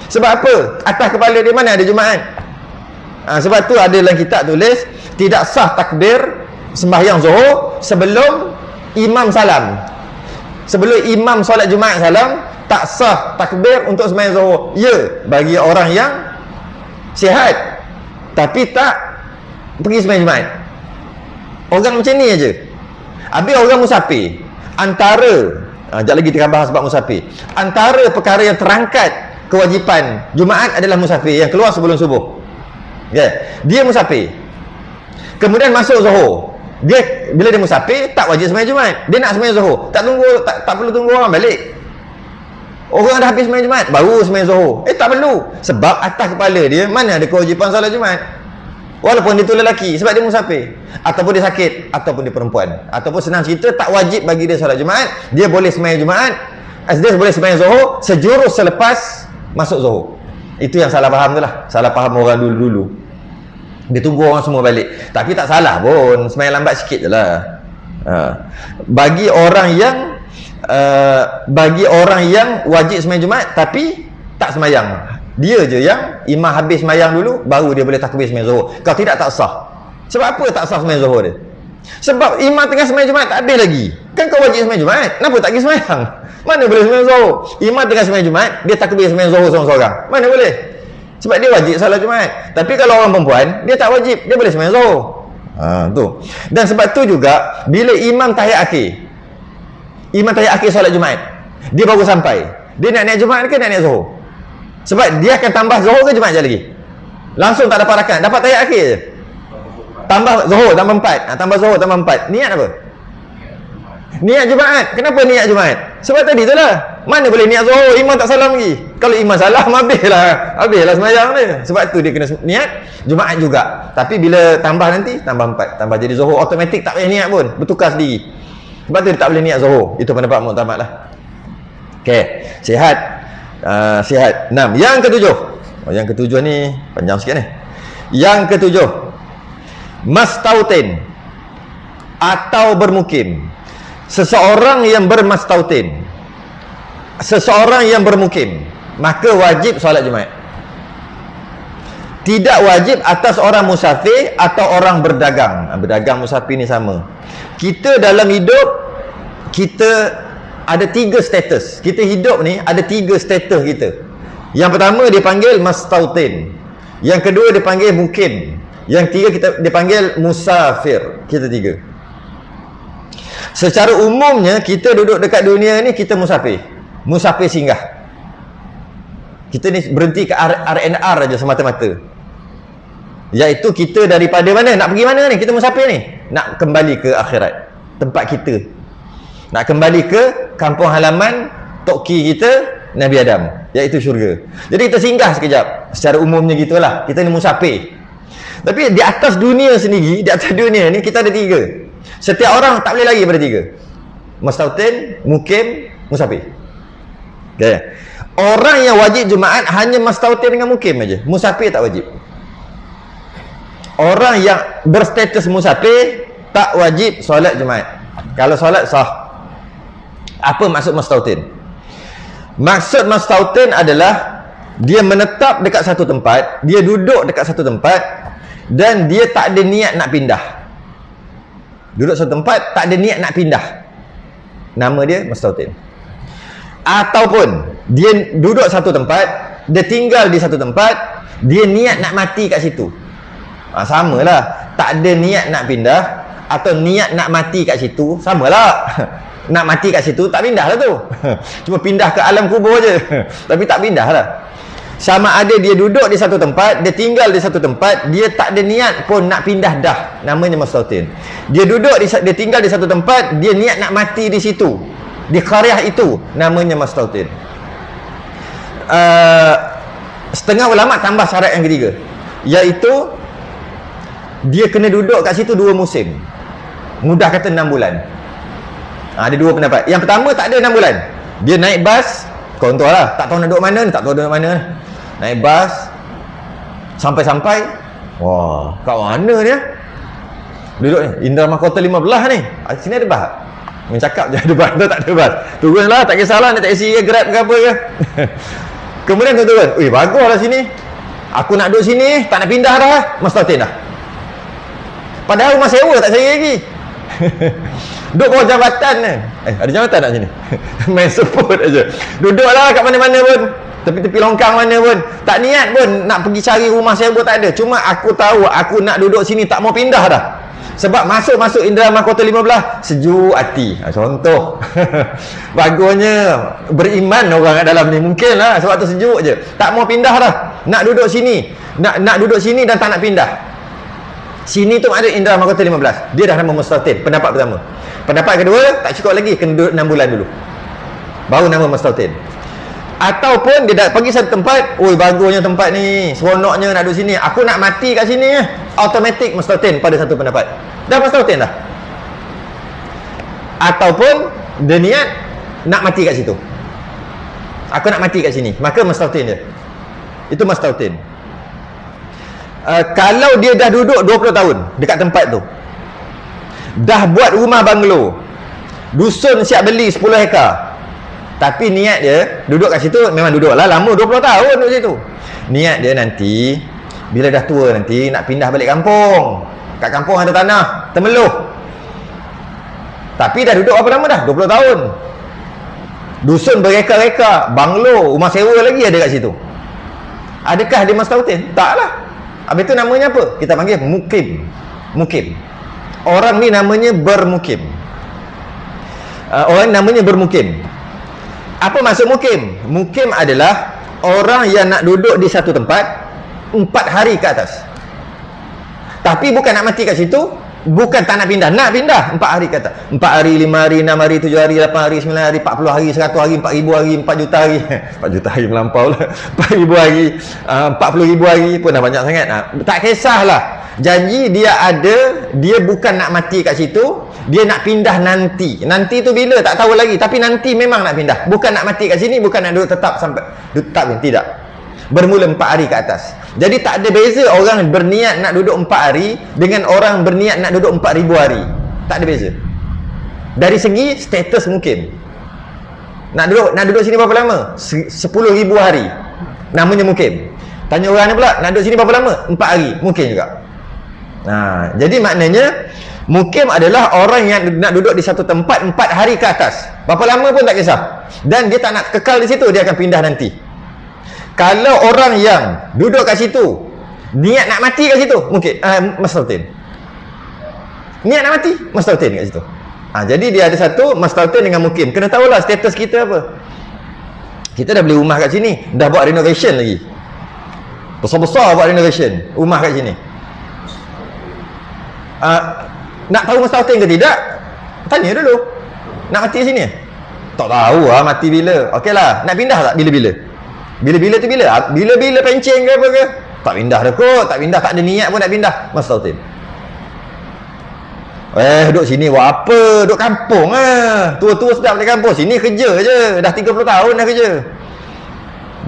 Sebab apa? Atas kepala dia mana ada Jumaat? Sebab tu ada dalam kitab tulis, tidak sah takbir sembahyang Zuhur sebelum imam salam. Sebelum imam solat Jumaat salam, tak sah takbir untuk sembahyang Zuhur. Ya, bagi orang yang sihat tapi tak pergi sembahyang Jumaat. Orang macam ni aja. Habis orang musafir, antara sekejap lagi kita akan bahas sebab musafir. Antara perkara yang terangkat kewajipan Jumaat adalah musafir yang keluar sebelum subuh. Dia musafir, kemudian masuk Zuhur. Bila dia musafir, tak wajib sembahyang Jumaat. Dia nak sembahyang Zuhur, tak perlu tunggu orang balik. Orang dah habis sembahyang Jumaat, baru sembahyang Zuhur. Tak perlu. Sebab atas kepala dia mana ada kewajipan solat Jumaat. Walaupun dia tu lelaki, sebab dia musafir, ataupun dia sakit, ataupun dia perempuan, ataupun senang cerita tak wajib bagi dia solat Jumaat. Dia boleh sembahyang Jumaat, dia boleh sembahyang Zuhur sejurus selepas masuk Zuhur. Itu yang salah faham tu lah. Salah faham orang dulu-dulu. Dia tunggu orang semua balik. Tapi tak salah pun, sembahyang lambat sikit je lah. Bagi orang yang wajib sembahyang Jumaat tapi tak sembahyang, dia je yang imam habis sembahyang dulu, baru dia boleh takbir sembahyang Zuhur. Kalau tidak, tak sah. Sebab apa tak sah sembahyang Zuhur dia? Sebab imam tengah sembahyang Jumaat tak habis lagi. Kan kau wajib sembahyang Jumaat, kenapa tak pergi sembahyang? Mana boleh sembahyang Zuhur? Imam tengah sembahyang Jumaat, dia takbir sembahyang Zuhur seorang-seorang. Mana boleh? Sebab dia wajib solat Jumaat. Tapi kalau orang perempuan, dia tak wajib, dia boleh sembahyang Zuhur. Tu. Dan sebab tu juga bila imam tahiyat akhir solat Jumaat, dia baru sampai, dia nak naik Jumaat ke nak naik Zuhur? Sebab dia akan tambah Zuhur ke Jumaat je lagi? Langsung tak dapat rakaat, dapat tahiyat akhir je. Tambah Zuhur tambah 4, tambah Zuhur tambah 4. Niat apa? Niat Jumaat. Kenapa niat Jumaat? Sebab tadi tu lah, Mana boleh niat Zuhur, imam tak salam lagi. Kalau imam salam, habislah sembahyang dia. Sebab tu dia kena niat Jumaat juga. Tapi bila tambah nanti, tambah 4. Tambah jadi Zuhur automatik, tak payah niat pun, bertukar sendiri. Sebab tu dia tak boleh niat Zuhur. Itu pendapat muktamad lah. Okey, sihat. Sihat. 6. Yang ketujuh. Yang ketujuh ni panjang sikit ni. Yang ketujuh, mastautin atau bermukim. Seseorang yang bermastautin, seseorang yang bermukim, maka wajib solat Jumaat. Tidak wajib atas orang musafir atau orang berdagang. Berdagang musafir ni sama. Kita dalam hidup, kita ada 3 status. Kita hidup ni ada 3 status kita. Yang pertama dia panggil mastautin. Yang kedua dia panggil mukim. Yang ketiga dia panggil musafir. Kita 3. Secara umumnya kita duduk dekat dunia ni, kita musafir. Musafir singgah. Kita ni berhenti ke R&R aja semata-mata. Iaitu kita daripada mana? Nak pergi mana ni? Kita musafir ni. Nak kembali ke akhirat. Tempat kita. Nak kembali ke kampung halaman toki kita, Nabi Adam, iaitu syurga. Jadi kita singgah sekejap. Secara umumnya gitulah. Kita ni musafir. Tapi di atas dunia sendiri, di atas dunia ni kita ada 3. Setiap orang tak boleh lagi pada 3. Mastautin, mukim, musafir. Okay. Orang yang wajib Jumaat hanya mastautin dengan mukim aja. Musafir tak wajib. Orang yang berstatus musafir tak wajib solat Jumaat. Kalau solat sah. Apa maksud mastautin? Maksud mastautin adalah dia menetap dekat satu tempat, dia duduk dekat satu tempat dan dia tak ada niat nak pindah. Duduk satu tempat, tak ada niat nak pindah. Nama dia mastautin. Ataupun dia duduk satu tempat, dia tinggal di satu tempat, dia niat nak mati kat situ. Samalah. Tak ada niat nak pindah atau niat nak mati kat situ, samalah. Nak mati kat situ, tak pindah lah tu. Cuma pindah ke alam kubur je. Tapi tak pindah lah. Sama ada dia duduk di satu tempat, dia tinggal di satu tempat, dia tak ada niat pun nak pindah dah. Namanya mastautin. Dia duduk, dia tinggal di satu tempat, dia niat nak mati di situ, di qaryah itu. Namanya mastautin. Setengah ulama tambah syarat yang ketiga, iaitu dia kena duduk kat situ 2 musim. Mudah kata 6 bulan. Ada 2 pendapat. Yang pertama, tak ada 6 bulan. Dia naik bas, contoh lah, tak tahu nak duduk mana, tak tahu duduk mana. Naik bas, sampai-sampai, wah, kat mana dia? Duduk ni, Indra Mahkota 15 ni. Sini ada bas. Mencakap je ada bas, tak ada bas. Turunlah, tak kisahlah, nak taksi ke, Grab ke apa ke. Kemudian turun. Baguslah sini. Aku nak duduk sini, tak nak pindah dah. Mastautin dah. Padahal rumah sewa tak saya lagi. Duduk bawah jabatan ni. Ada jabatan tak sini? Main support aja. Duduklah kat mana-mana pun. Tepi-tepi longkang mana pun. Tak niat pun nak pergi cari rumah sewa, tak ada. Cuma aku tahu aku nak duduk sini, tak mau pindah dah. Sebab masuk Indra Mahkota 15 sejuk hati. Contoh. Bagusnya beriman orang kat dalam ni. Mungkin lah sebab tu sejuk je. Tak mau pindah dah. Nak duduk sini. Nak duduk sini dan tak nak pindah. Sini tu ada Indra Mahkota 15. Dia dah nama mastautin. Pendapat pertama. Pendapat kedua, tak cukup lagi, kena duduk 6 bulan dulu, baru nama mastautin. Ataupun dia dah pergi satu tempat, oi bagusnya tempat ni, seronoknya nak duduk sini, aku nak mati kat sini, automatik mastautin pada satu pendapat. Dah mastautin dah. Ataupun dia niat nak mati kat situ, aku nak mati kat sini, maka mastautin dia. Itu mastautin. Kalau dia dah duduk 20 tahun dekat tempat tu, dah buat rumah banglo, dusun siap beli 10 hektar, tapi niat dia duduk kat situ, memang duduk lah lama, 20 tahun duduk situ. Niat dia nanti bila dah tua nanti nak pindah balik kampung. Kat kampung ada tanah, Temeloh. Tapi dah duduk apa lama dah? 20 tahun. Dusun bereka-reka, banglo, rumah sewa lagi ada kat situ. Adakah dia mastautin? Taklah. Habis itu namanya apa? Kita panggil mukim. Mukim. Orang ni namanya bermukim. Orang namanya bermukim. Apa maksud mukim? Mukim adalah orang yang nak duduk di satu tempat 4 hari ke atas. Tapi bukan nak mati kat situ, Bukan tak nak pindah, nak pindah 4 hari kata. 4 hari, 5 hari, 6 hari, 7 hari, 8 hari, 9 hari, 40 hari, 100 hari, 4,000 hari, 4 juta hari. 4 juta hari melampau lah. 4,000 hari, 40,000 hari pun dah banyak sangat. Tak kisahlah. Janji dia ada, dia bukan nak mati kat situ, dia nak pindah nanti. Nanti tu bila tak tahu lagi, tapi nanti memang nak pindah. Bukan nak mati kat sini, bukan nak duduk tetap sampai tetap, tidak. Bermula 4 hari ke atas. Jadi tak ada beza orang berniat nak duduk 4 hari dengan orang berniat nak duduk 4,000 hari. Tak ada beza. Dari segi status mungkin. Nak duduk sini berapa lama? 10,000 hari. Namanya mungkin. Tanya orang ni pula, nak duduk sini berapa lama? 4 hari. Mungkin juga. Jadi maknanya mukim adalah orang yang nak duduk di satu tempat 4 hari ke atas. Berapa lama pun tak kisah. Dan dia tak nak kekal di situ, dia akan pindah nanti. Kalau orang yang duduk kat situ niat nak mati kat situ, mungkin mustautin. Niat nak mati, mustautin kat situ. Jadi dia ada satu mustautin dengan mukim. Kena tahulah status kita apa. Kita dah beli rumah kat sini, dah buat renovation lagi. Besar-besar buat renovation rumah kat sini. Nak tahu mustautin ke tidak? Tanya dulu. Nak mati kat sini? Tak tahu lah mati bila. Okeylah, nak pindah tak bila-bila? Bila-bila tu bila? Bila-bila pencen ke apa ke? Tak pindah dah kot. Tak pindah, tak ada niat pun nak pindah. Mustautin. Duduk sini buat apa? Duduk kampung lah. Tua-tua sedap balik kampung. Sini kerja je. Dah 30 tahun dah kerja.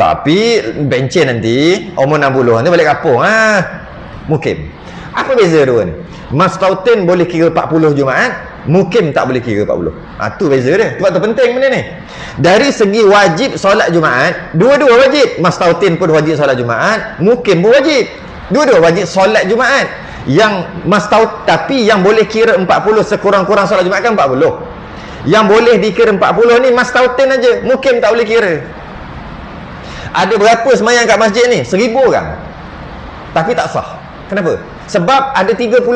Tapi pencen nanti umur 60 nanti balik kampung lah. Mukim. Apa beza dua ni? Mustautin boleh kira 40 Jumaat, mukim tak boleh kira 40. Tu beza dia. Sebab tu penting benda ni. Dari segi wajib solat Jumaat, dua-dua wajib. Mustautin pun wajib solat Jumaat, mukim pun wajib. Dua-dua wajib solat Jumaat. Yang tapi yang boleh kira 40 sekurang-kurang solat Jumaat kan 40. Yang boleh dikira 40 ni mustautin aja, mukim tak boleh kira. Ada berapa semayang kat masjid ni? 1,000 orang. Tapi tak sah. Kenapa? Sebab ada 38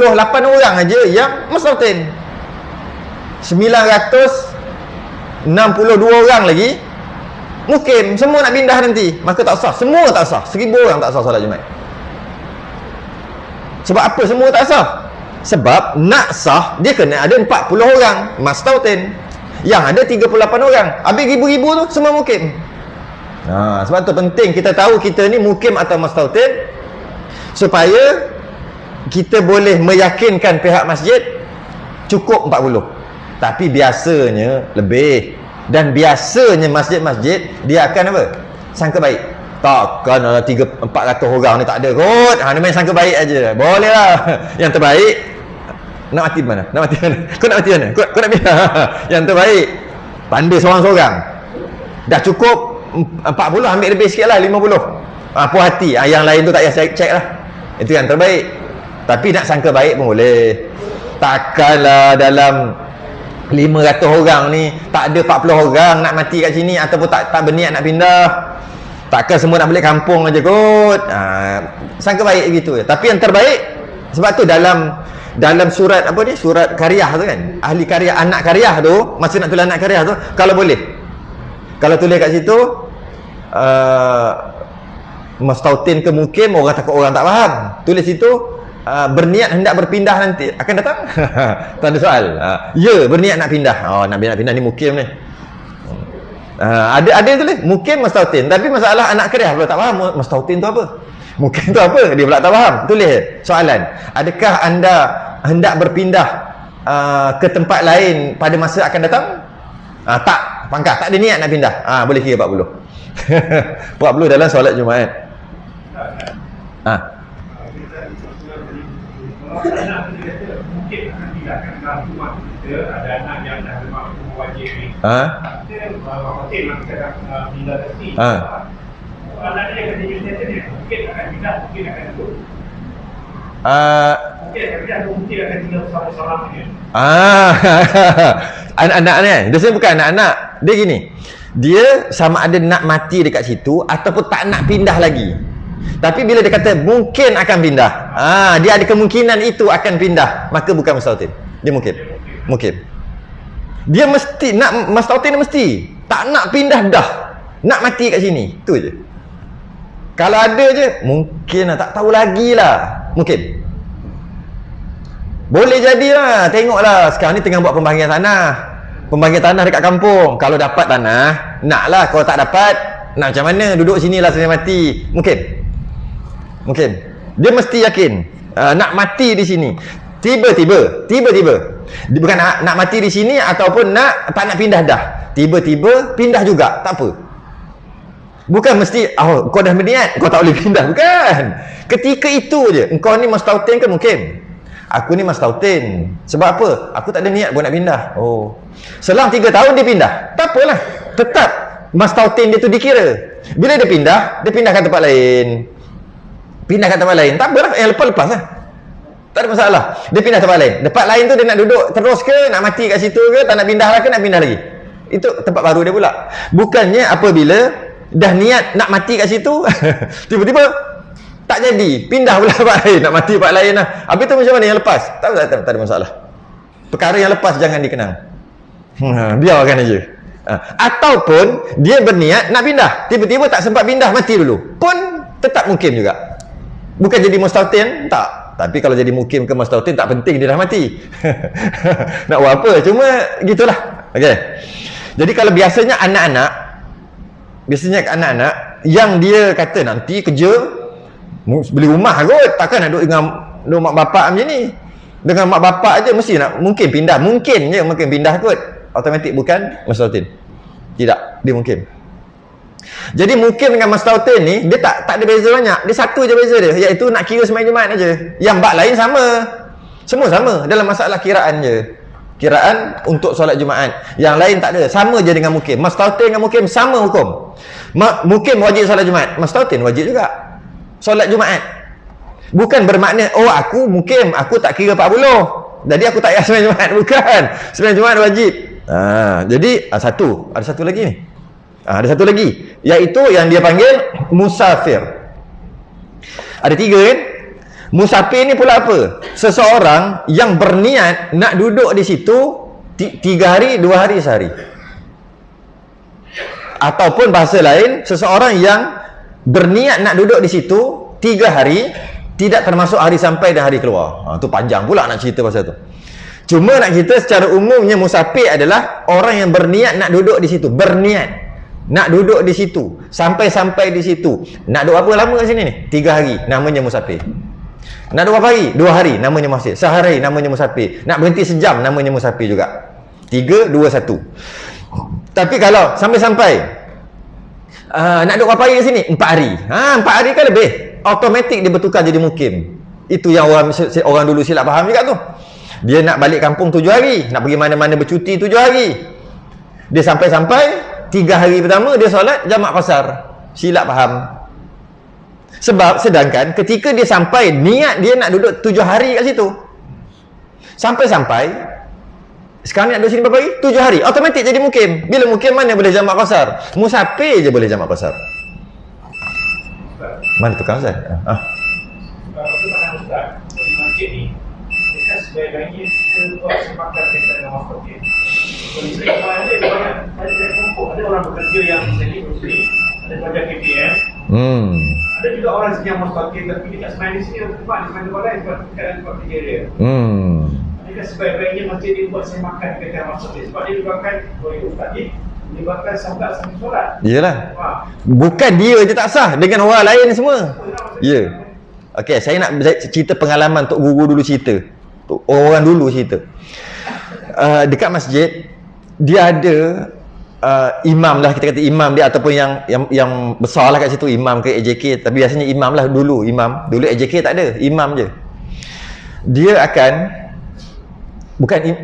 orang aja yang mustautin. 962 orang lagi mukim, semua nak pindah nanti. Maka tak sah. Semua tak sah. 1,000 orang tak sah solat Jumaat. Sebab apa semua tak sah? Sebab nak sah dia kena ada 40 orang mustautin. Yang ada 38 orang. Habis ribu-ribu tu semua mukim. Sebab tu penting kita tahu kita ni mukim atau mustautin, supaya kita boleh meyakinkan pihak masjid cukup 40. Tapi biasanya lebih. Dan biasanya masjid-masjid dia akan apa? Sangka baik. Takkan 400 orang ni tak ada kot. Dia main sangka baik aja. Boleh lah. Yang terbaik nak mati mana? Nak mati mana? Kau nak mati mana? Kau nak pindah. Yang terbaik pandai seorang-seorang. Dah cukup 40, ambil lebih sikit lah 50. Puas hati. Yang lain tu tak payah cek lah. Itu yang terbaik. Tapi nak sangka baik pun boleh. Takkanlah dalam 500 orang ni tak ada 40 orang nak mati kat sini ataupun tak berniat nak pindah. Takkan semua nak balik kampung aja kot. Sangka baik gitu. Tapi yang terbaik, sebab tu dalam surat apa ni, surat karyah tu kan, ahli karyah, anak karyah tu, masa nak tulis anak karyah tu, kalau boleh, kalau tulis kat situ mustautin ke mukim, orang takut orang tak faham, tulis situ berniat hendak berpindah nanti akan datang. Tak ada soal. Ya, berniat nak pindah. Nak pindah ni mukim ni. Ada tulis mukim mustautin, tapi masalah anak karyah pula tak faham mustautin tu apa, mukim tu apa, dia pula tak faham. Tulis soalan, adakah anda hendak berpindah ke tempat lain pada masa akan datang? Tak, pangkah, tak ada niat nak pindah. Boleh kira 40. 40 dalam solat Jumaat. Mungkin akan pindahkan dalam rumah kita, ada anak yang dah bermakna wajib ni. Hotel yang kita dah pindah tadi. Anak dia akan jadi ni, mungkin akan pindah, mungkin akan duduk. Mungkin akan pindah, mungkin akan tinggal bersama-sama dia. Anak-anak ni, dia sebenarnya bukan anak-anak. Dia gini, dia sama ada nak mati dekat situ ataupun tak nak pindah lagi. Tapi bila dia kata mungkin akan pindah, dia ada kemungkinan itu akan pindah, maka bukan mustautin. Dia mungkin. Dia mesti nak, mustautin dia mesti tak nak pindah dah, nak mati kat sini. Tu je. Kalau ada je mungkin, tak tahu lagi lah. Mungkin. Boleh jadilah. Tengoklah sekarang ni tengah buat pembahagian tanah. Pembahagian tanah dekat kampung. Kalau dapat tanah, naklah. Kalau tak dapat, nak macam mana? Duduk sinilah sampai mati. Mungkin. Dia mesti yakin nak mati di sini. Tiba-tiba dia bukan nak mati di sini ataupun tak nak pindah dah. Tiba-tiba pindah juga, tak apa. Bukan mesti kau dah berniat kau tak boleh pindah, bukan. Ketika itu je engkau ni mastautin ke mungkin. Aku ni mastautin. Sebab apa? Aku tak ada niat pun nak pindah. Selang 3 tahun dia pindah. Tak apalah. Tetap mastautin dia tu dikira. Bila dia pindahkan tempat lain. Tak apalah, yang lepas lah. Tak ada masalah. Dia pindah tempat lain. Tempat lain tu dia nak duduk terus ke, nak mati kat situ ke, tak nak pindah lah ke, nak pindah lagi. Itu tempat baru dia pula. Bukannya apabila dah niat nak mati kat situ, tiba-tiba tak jadi, pindah pula tempat lain, nak mati tempat lain lah. Habis tu macam mana yang lepas? Tak ada masalah. Perkara yang lepas jangan dikenang. Biarkan aja. Ataupun dia berniat nak pindah, tiba-tiba tak sempat pindah, mati dulu, pun tetap mungkin juga. Bukan jadi mustautin, tak. Tapi kalau jadi mukim ke mustautin, tak penting dia dah mati. Nak buat apa? Cuma gitulah. Okey. Jadi kalau biasanya anak-anak yang dia kata nanti kerja beli rumah kot, takkan nak duduk dengan mak bapak macam ni. Dengan mak bapak aja mesti nak mungkin pindah. Mungkin pindah kot. Automatik bukan mustautin. Tidak, dia mungkin. Jadi mungkin dengan mustautin ni dia tak ada beza banyak. Dia satu je beza dia, iaitu nak kira sembahyang Jumaat aja. Yang bab lain sama. Semua sama dalam masalah kiraan je. Kiraan untuk solat Jumaat. Yang lain tak ada. Sama je dengan mukim. Mustautin dengan mukim sama hukum. Mukim wajib solat Jumaat, mustautin wajib juga solat Jumaat. Bukan bermakna aku mukim, aku tak kira 40. Jadi aku tak payah sembahyang Jumaat, bukan. Sembahyang Jumaat wajib. Jadi ada satu lagi ni. Ada satu lagi, iaitu yang dia panggil musafir. Ada 3 kan? Musafir ni pula apa? Seseorang yang berniat nak duduk di situ 3 hari, 2 hari, sehari. Ataupun bahasa lain, seseorang yang berniat nak duduk di situ 3 hari, tidak termasuk hari sampai dan hari keluar. Tu panjang pula nak cerita pasal tu. Cuma nak cerita secara umumnya, musafir adalah orang yang berniat nak duduk di situ. Berniat nak duduk di situ, sampai di situ. Nak duduk apa lama kat sini ni? 3 hari, namanya musafir. Nak duduk berapa hari? 2 hari, namanya musafir. Sehari, namanya musafir. Nak berhenti sejam, namanya musafir juga. 3, 2, 1. Tapi kalau sampai nak duduk berapa hari kat sini? 4 hari. 4 hari kan lebih. Automatik dia bertukar jadi mukim. Itu yang orang dulu silap faham juga tu. Dia nak balik kampung 7 hari, nak pergi mana-mana bercuti 7 hari. Dia sampai 3 hari pertama dia solat jamak qasar. Silap faham. Sebab sedangkan ketika dia sampai, niat dia nak duduk 7 hari kat situ. Sampai sekarang ni nak duduk sini berapa hari? 7 hari. Automatik jadi mukim. Bila mukim mana boleh jamak qasar? Musafir je boleh jamak qasar. Mana tukang Ustaz? Itu mana Ustaz? Di masjid ni, mereka sebaik-baiknya kita buat kesempatan kita dengan masjid. Ada orang bekerja yang sendiri muslim, ada pelajar KPM, ada juga orang yang mustaqim tapi dia tak sembahyang di sini, tempat di tempat lain sebab tempat kerja dia. Adakah sebaik-baiknya masjid dia buat semakan dekat masjid sebab dia menyebabkan menyebabkan solat sampai solat. Iyalah. Bukan dia je tak sah, dengan orang lain semua. Ya. Okey, saya nak cerita pengalaman Tok Guru dulu cerita. Orang dulu cerita. Dekat masjid dia ada imam lah, kita kata imam dia ataupun yang besar lah kat situ, imam ke AJK, tapi biasanya imam lah dulu AJK tak ada, imam je. Dia akan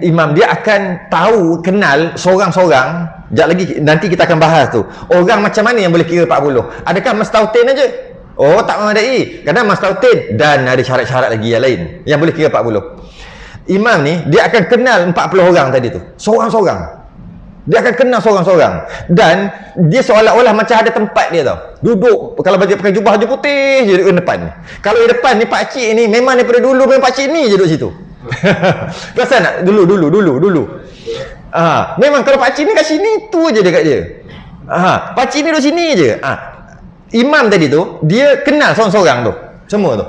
imam, dia akan tahu, kenal sorang-sorang. Sekejap lagi nanti kita akan bahas tu. Orang macam mana yang boleh kira 40? Adakah mastautin aja? Tak memadai. Kadang mastautin dan ada syarat-syarat lagi yang lain yang boleh kira 40. Imam ni dia akan kenal 40 orang tadi tu, sorang-sorang. Dia akan kenal sorang-sorang. Dan dia seolah-olah macam ada tempat dia tau. Duduk, kalau pakai jubah baju putih je duduk depan ni. Kalau di depan ni pakcik ni memang daripada dulu memang pakcik ni je duduk situ. Perasan tak? Dulu. Memang kalau pakcik ni kat sini tu je dekat dia. Pakcik ni duduk sini je. Imam tadi tu dia kenal sorang-sorang tu, semua tu.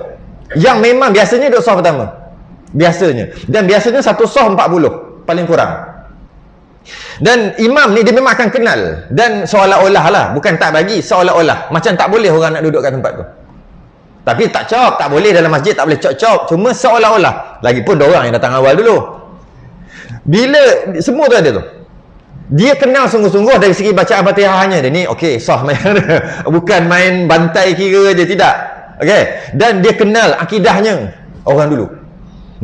Yang memang biasanya duduk saf pertama. biasanya. Dan biasanya satu soh 40 paling kurang. Dan imam ni dia memang akan kenal, dan seolah-olah lah, bukan tak bagi, seolah-olah macam tak boleh orang nak duduk kat tempat tu. Tapi tak cop, tak boleh dalam masjid, tak boleh cop-cop, cuma seolah-olah. Lagipun dia orang yang datang awal dulu. Bila semua tu ada tu, dia kenal sungguh-sungguh dari segi bacaan Fatihahnya dia ni, okey, sah main bukan main bantai kira je, tidak. Okey, dan dia kenal akidahnya orang dulu.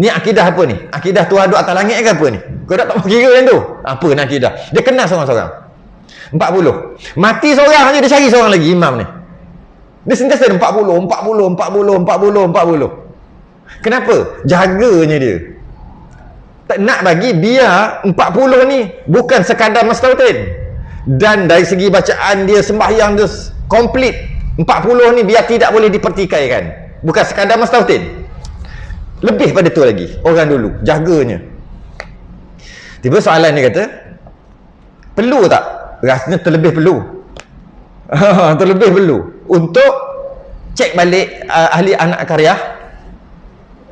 Ni akidah apa ni? Akidah Tuhan duduk atas langit ke apa ni? Kau tak tahu kira yang tu. Apa ni akidah? Dia kenal seorang-seorang. 40. Mati seorang je, dia cari seorang lagi imam ni. Dia sentiasa 40. Kenapa? Jaganya dia. Tak nak bagi biar 40 ni bukan sekadar mastautin. Dan dari segi bacaan dia, sembahyang dia komplit. 40 ni biar tidak boleh dipertikaikan. Bukan sekadar mastautin. Lebih pada tu lagi orang dulu jaganya. Tiba soalan dia kata, perlu tak? Rasanya terlebih perlu. Terlebih perlu untuk cek balik ahli anak karya.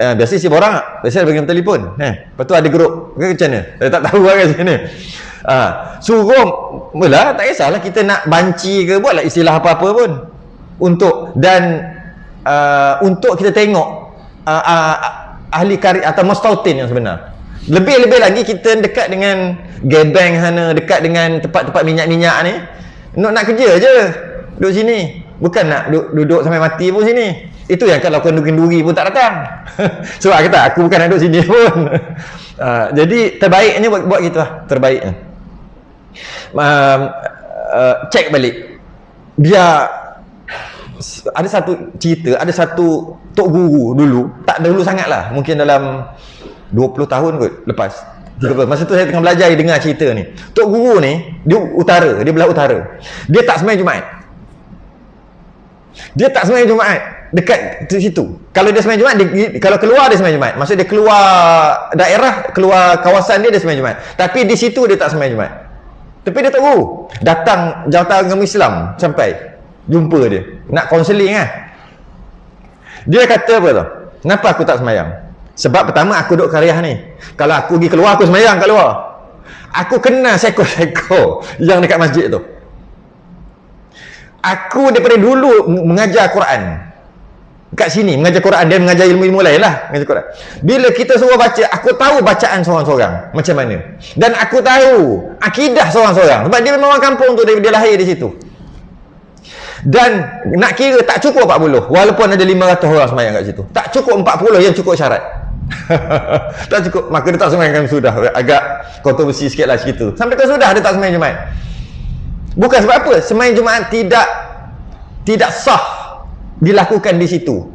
Biasa si borang, biasa bagi telefon. Lepas tu ada grup ke macam mana? Saya tak tahu kan sini. Suruh mula tak kisahlah kita nak banci ke, buatlah istilah apa-apa pun. Untuk dan untuk kita tengok ahli karya atau mustautin yang sebenar. Lebih-lebih lagi kita dekat dengan gebeng sana, dekat dengan tempat-tempat minyak-minyak ni, nak kerja je duduk sini, bukan nak duduk sampai mati pun sini. Itu yang kalau kenduri pun tak datang. Sebab kata aku bukan nak duduk sini pun. Jadi terbaiknya buat gitu lah, terbaiknya cek balik. Biar ada satu cerita, ada satu tok guru dulu, tak dulu sangat lah, mungkin dalam 20 tahun kot lepas. Masa tu saya tengah belajar, dengar cerita ni. Tok guru ni, dia utara, dia belah utara. Dia tak sembahyang Jumaat. Dia tak sembahyang Jumaat dekat situ. Kalau dia sembahyang Jumaat, kalau keluar dia sembahyang Jumaat. Maksud dia keluar daerah, keluar kawasan dia sembahyang Jumaat. Tapi di situ dia tak sembahyang Jumaat. Tapi dia tok guru. Datang jawatan agama Islam sampai jumpa dia, nak kaunseling lah. Dia kata apa tau? Kenapa aku tak sembahyang? Sebab pertama aku duduk karyah ni. Kalau aku pergi keluar, aku sembahyang kat luar. Aku kenal seko-seko yang dekat masjid tu. Aku daripada dulu mengajar Quran kat sini, mengajar Quran, dan mengajar ilmu-ilmu lain lah, mengajar Quran. Bila kita suruh baca, aku tahu bacaan seorang-seorang macam mana, dan aku tahu akidah seorang-seorang, sebab dia memang orang kampung tu, dia lahir di situ. Dan nak kira tak cukup 40, walaupun ada 500 orang sembahyang kat situ, tak cukup 40 yang cukup syarat. Tak cukup, maka dia tak sembahyang sudah. Agak kontroversi sikit lah cerita. Sampai ke sudah dia tak sembahyang Jumaat. Bukan sebab apa? Sembahyang Jumaat tidak sah dilakukan di situ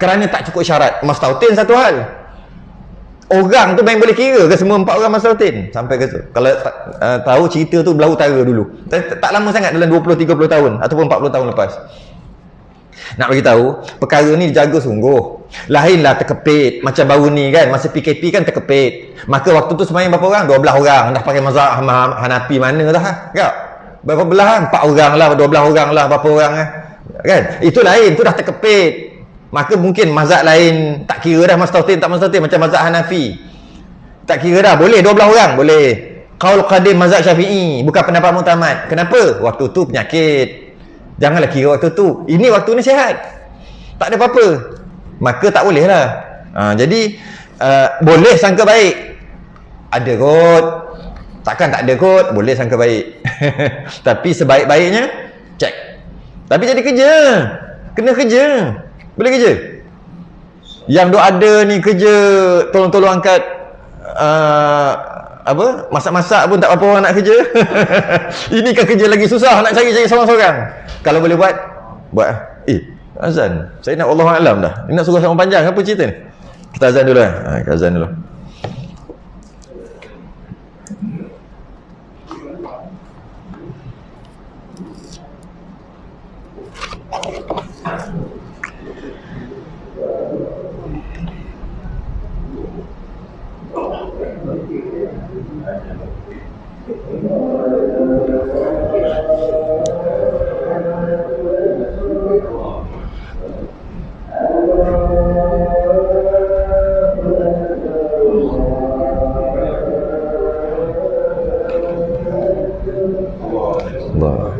kerana tak cukup syarat. Mastautin satu hal. Orang tu main boleh kira ke semua 4 orang mastautin? Sampai ke tu. Kalau tahu cerita tu belah utara dulu. Tak lama sangat, dalam 20-30 tahun ataupun 40 tahun lepas. Nak bagi tahu, perkara ni dijaga sungguh. Lainlah terkepit macam baru ni kan, masa PKP kan terkepit. Maka waktu tu sembahyang berapa orang? 12 orang. Dah pakai mazhab Hanafi mana dah kan? Berapa belah? 4 orang lah, 12 orang lah, berapa orang kan? Itu lain, tu dah terkepit. Maka mungkin mazhab lain tak kira dah mastautin tak mastautin, macam mazhab Hanafi. Tak kira dah, boleh 12 orang, boleh. Qaul qadim mazhab Syafi'i, bukan pendapat muktamad. Kenapa? Waktu tu penyakit. Janganlah kira waktu tu. Ini waktu ni sihat. Tak ada apa-apa. Maka tak boleh lah. Jadi boleh sangka baik. Ada kot. Takkan tak ada kot, boleh sangka baik. Tapi sebaik-baiknya cek. Tapi jadi kerja. Kena kerja. Boleh kerja. Yang duk ada ni kerja tolong-tolong angkat apa? Masak-masak pun tak apa orang nak kerja. Ini kan kerja lagi susah, nak cari seorang-seorang. Kalau boleh buat azan. Saya nak Allahu a'lam dah. Ni nak suruh sama panjang apa cerita ni? Kita azan dulu kita azan dulu. Allah.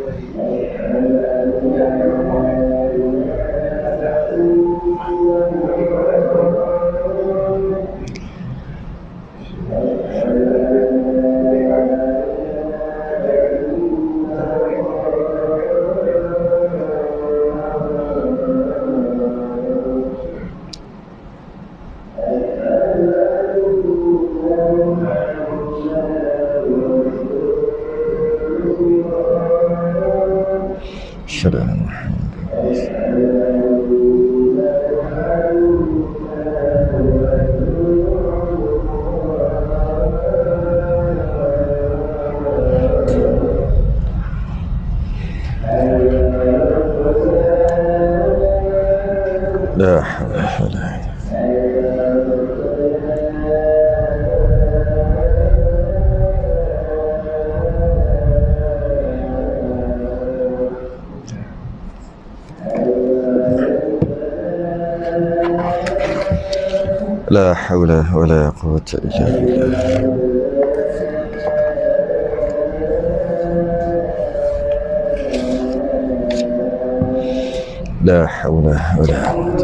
Asyhadu anna la hawla wala لا حول ولا قوة إلا بالله. لا حول ولا قوة.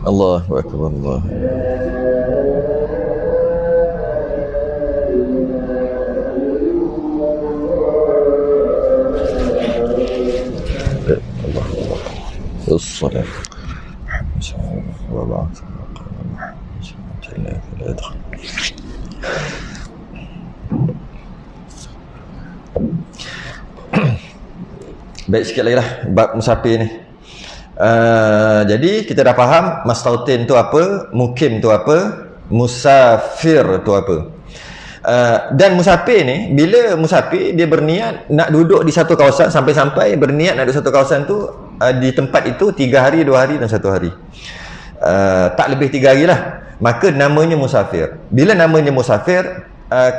الله أكبر الله. الصلاة baik sikit lagi lah bab musafir ni. Jadi kita dah faham mastautin tu apa, mukim tu apa, musafir tu apa. Dan musafir ni, bila musafir dia berniat nak duduk di satu kawasan, sampai-sampai berniat nak duduk satu kawasan tu di tempat itu 3 hari, 2 hari dan 1 hari, tak lebih 3 hari lah, maka namanya musafir. Bila namanya musafir,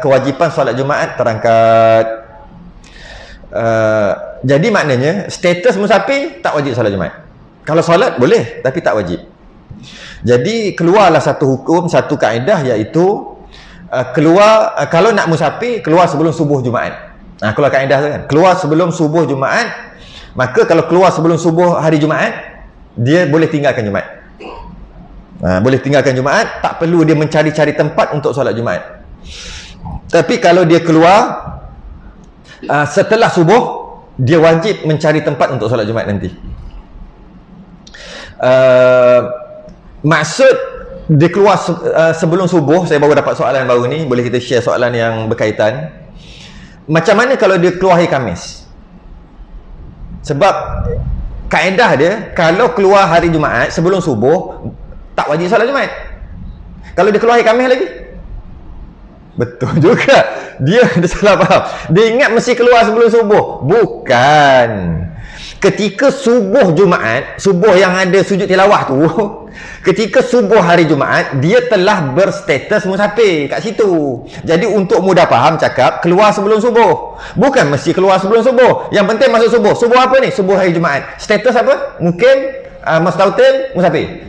kewajipan solat Jumaat terangkat. Jadi maknanya status musafir tak wajib solat Jumaat. Kalau solat boleh tapi tak wajib. Jadi keluarlah satu hukum, satu kaedah, iaitu keluar, kalau nak musafir keluar sebelum subuh Jumaat. Keluar kaedah tu kan, keluar sebelum subuh Jumaat. Maka kalau keluar sebelum subuh hari Jumaat, dia boleh tinggalkan Jumaat. Boleh tinggalkan Jumaat, tak perlu dia mencari-cari tempat untuk solat Jumaat. Tapi kalau dia keluar setelah subuh, dia wajib mencari tempat untuk solat Jumaat nanti. Maksud dia keluar sebelum subuh, saya baru dapat soalan baru ni, boleh kita share soalan yang berkaitan. Macam mana kalau dia keluar hari Khamis? Sebab kaedah dia, kalau keluar hari Jumaat sebelum subuh, tak wajib solat Jumaat. Kalau dia keluar hari Khamis lagi, betul juga, dia salah faham. Dia ingat mesti keluar sebelum subuh. Bukan. Ketika subuh Jumaat, subuh yang ada sujud tilawah tu, ketika subuh hari Jumaat, dia telah berstatus musafir kat situ. Jadi untuk mudah faham cakap, keluar sebelum subuh. Bukan mesti keluar sebelum subuh. Yang penting masuk subuh. Subuh apa ni? Subuh hari Jumaat. Status apa? Mungkin mastautin, musafir.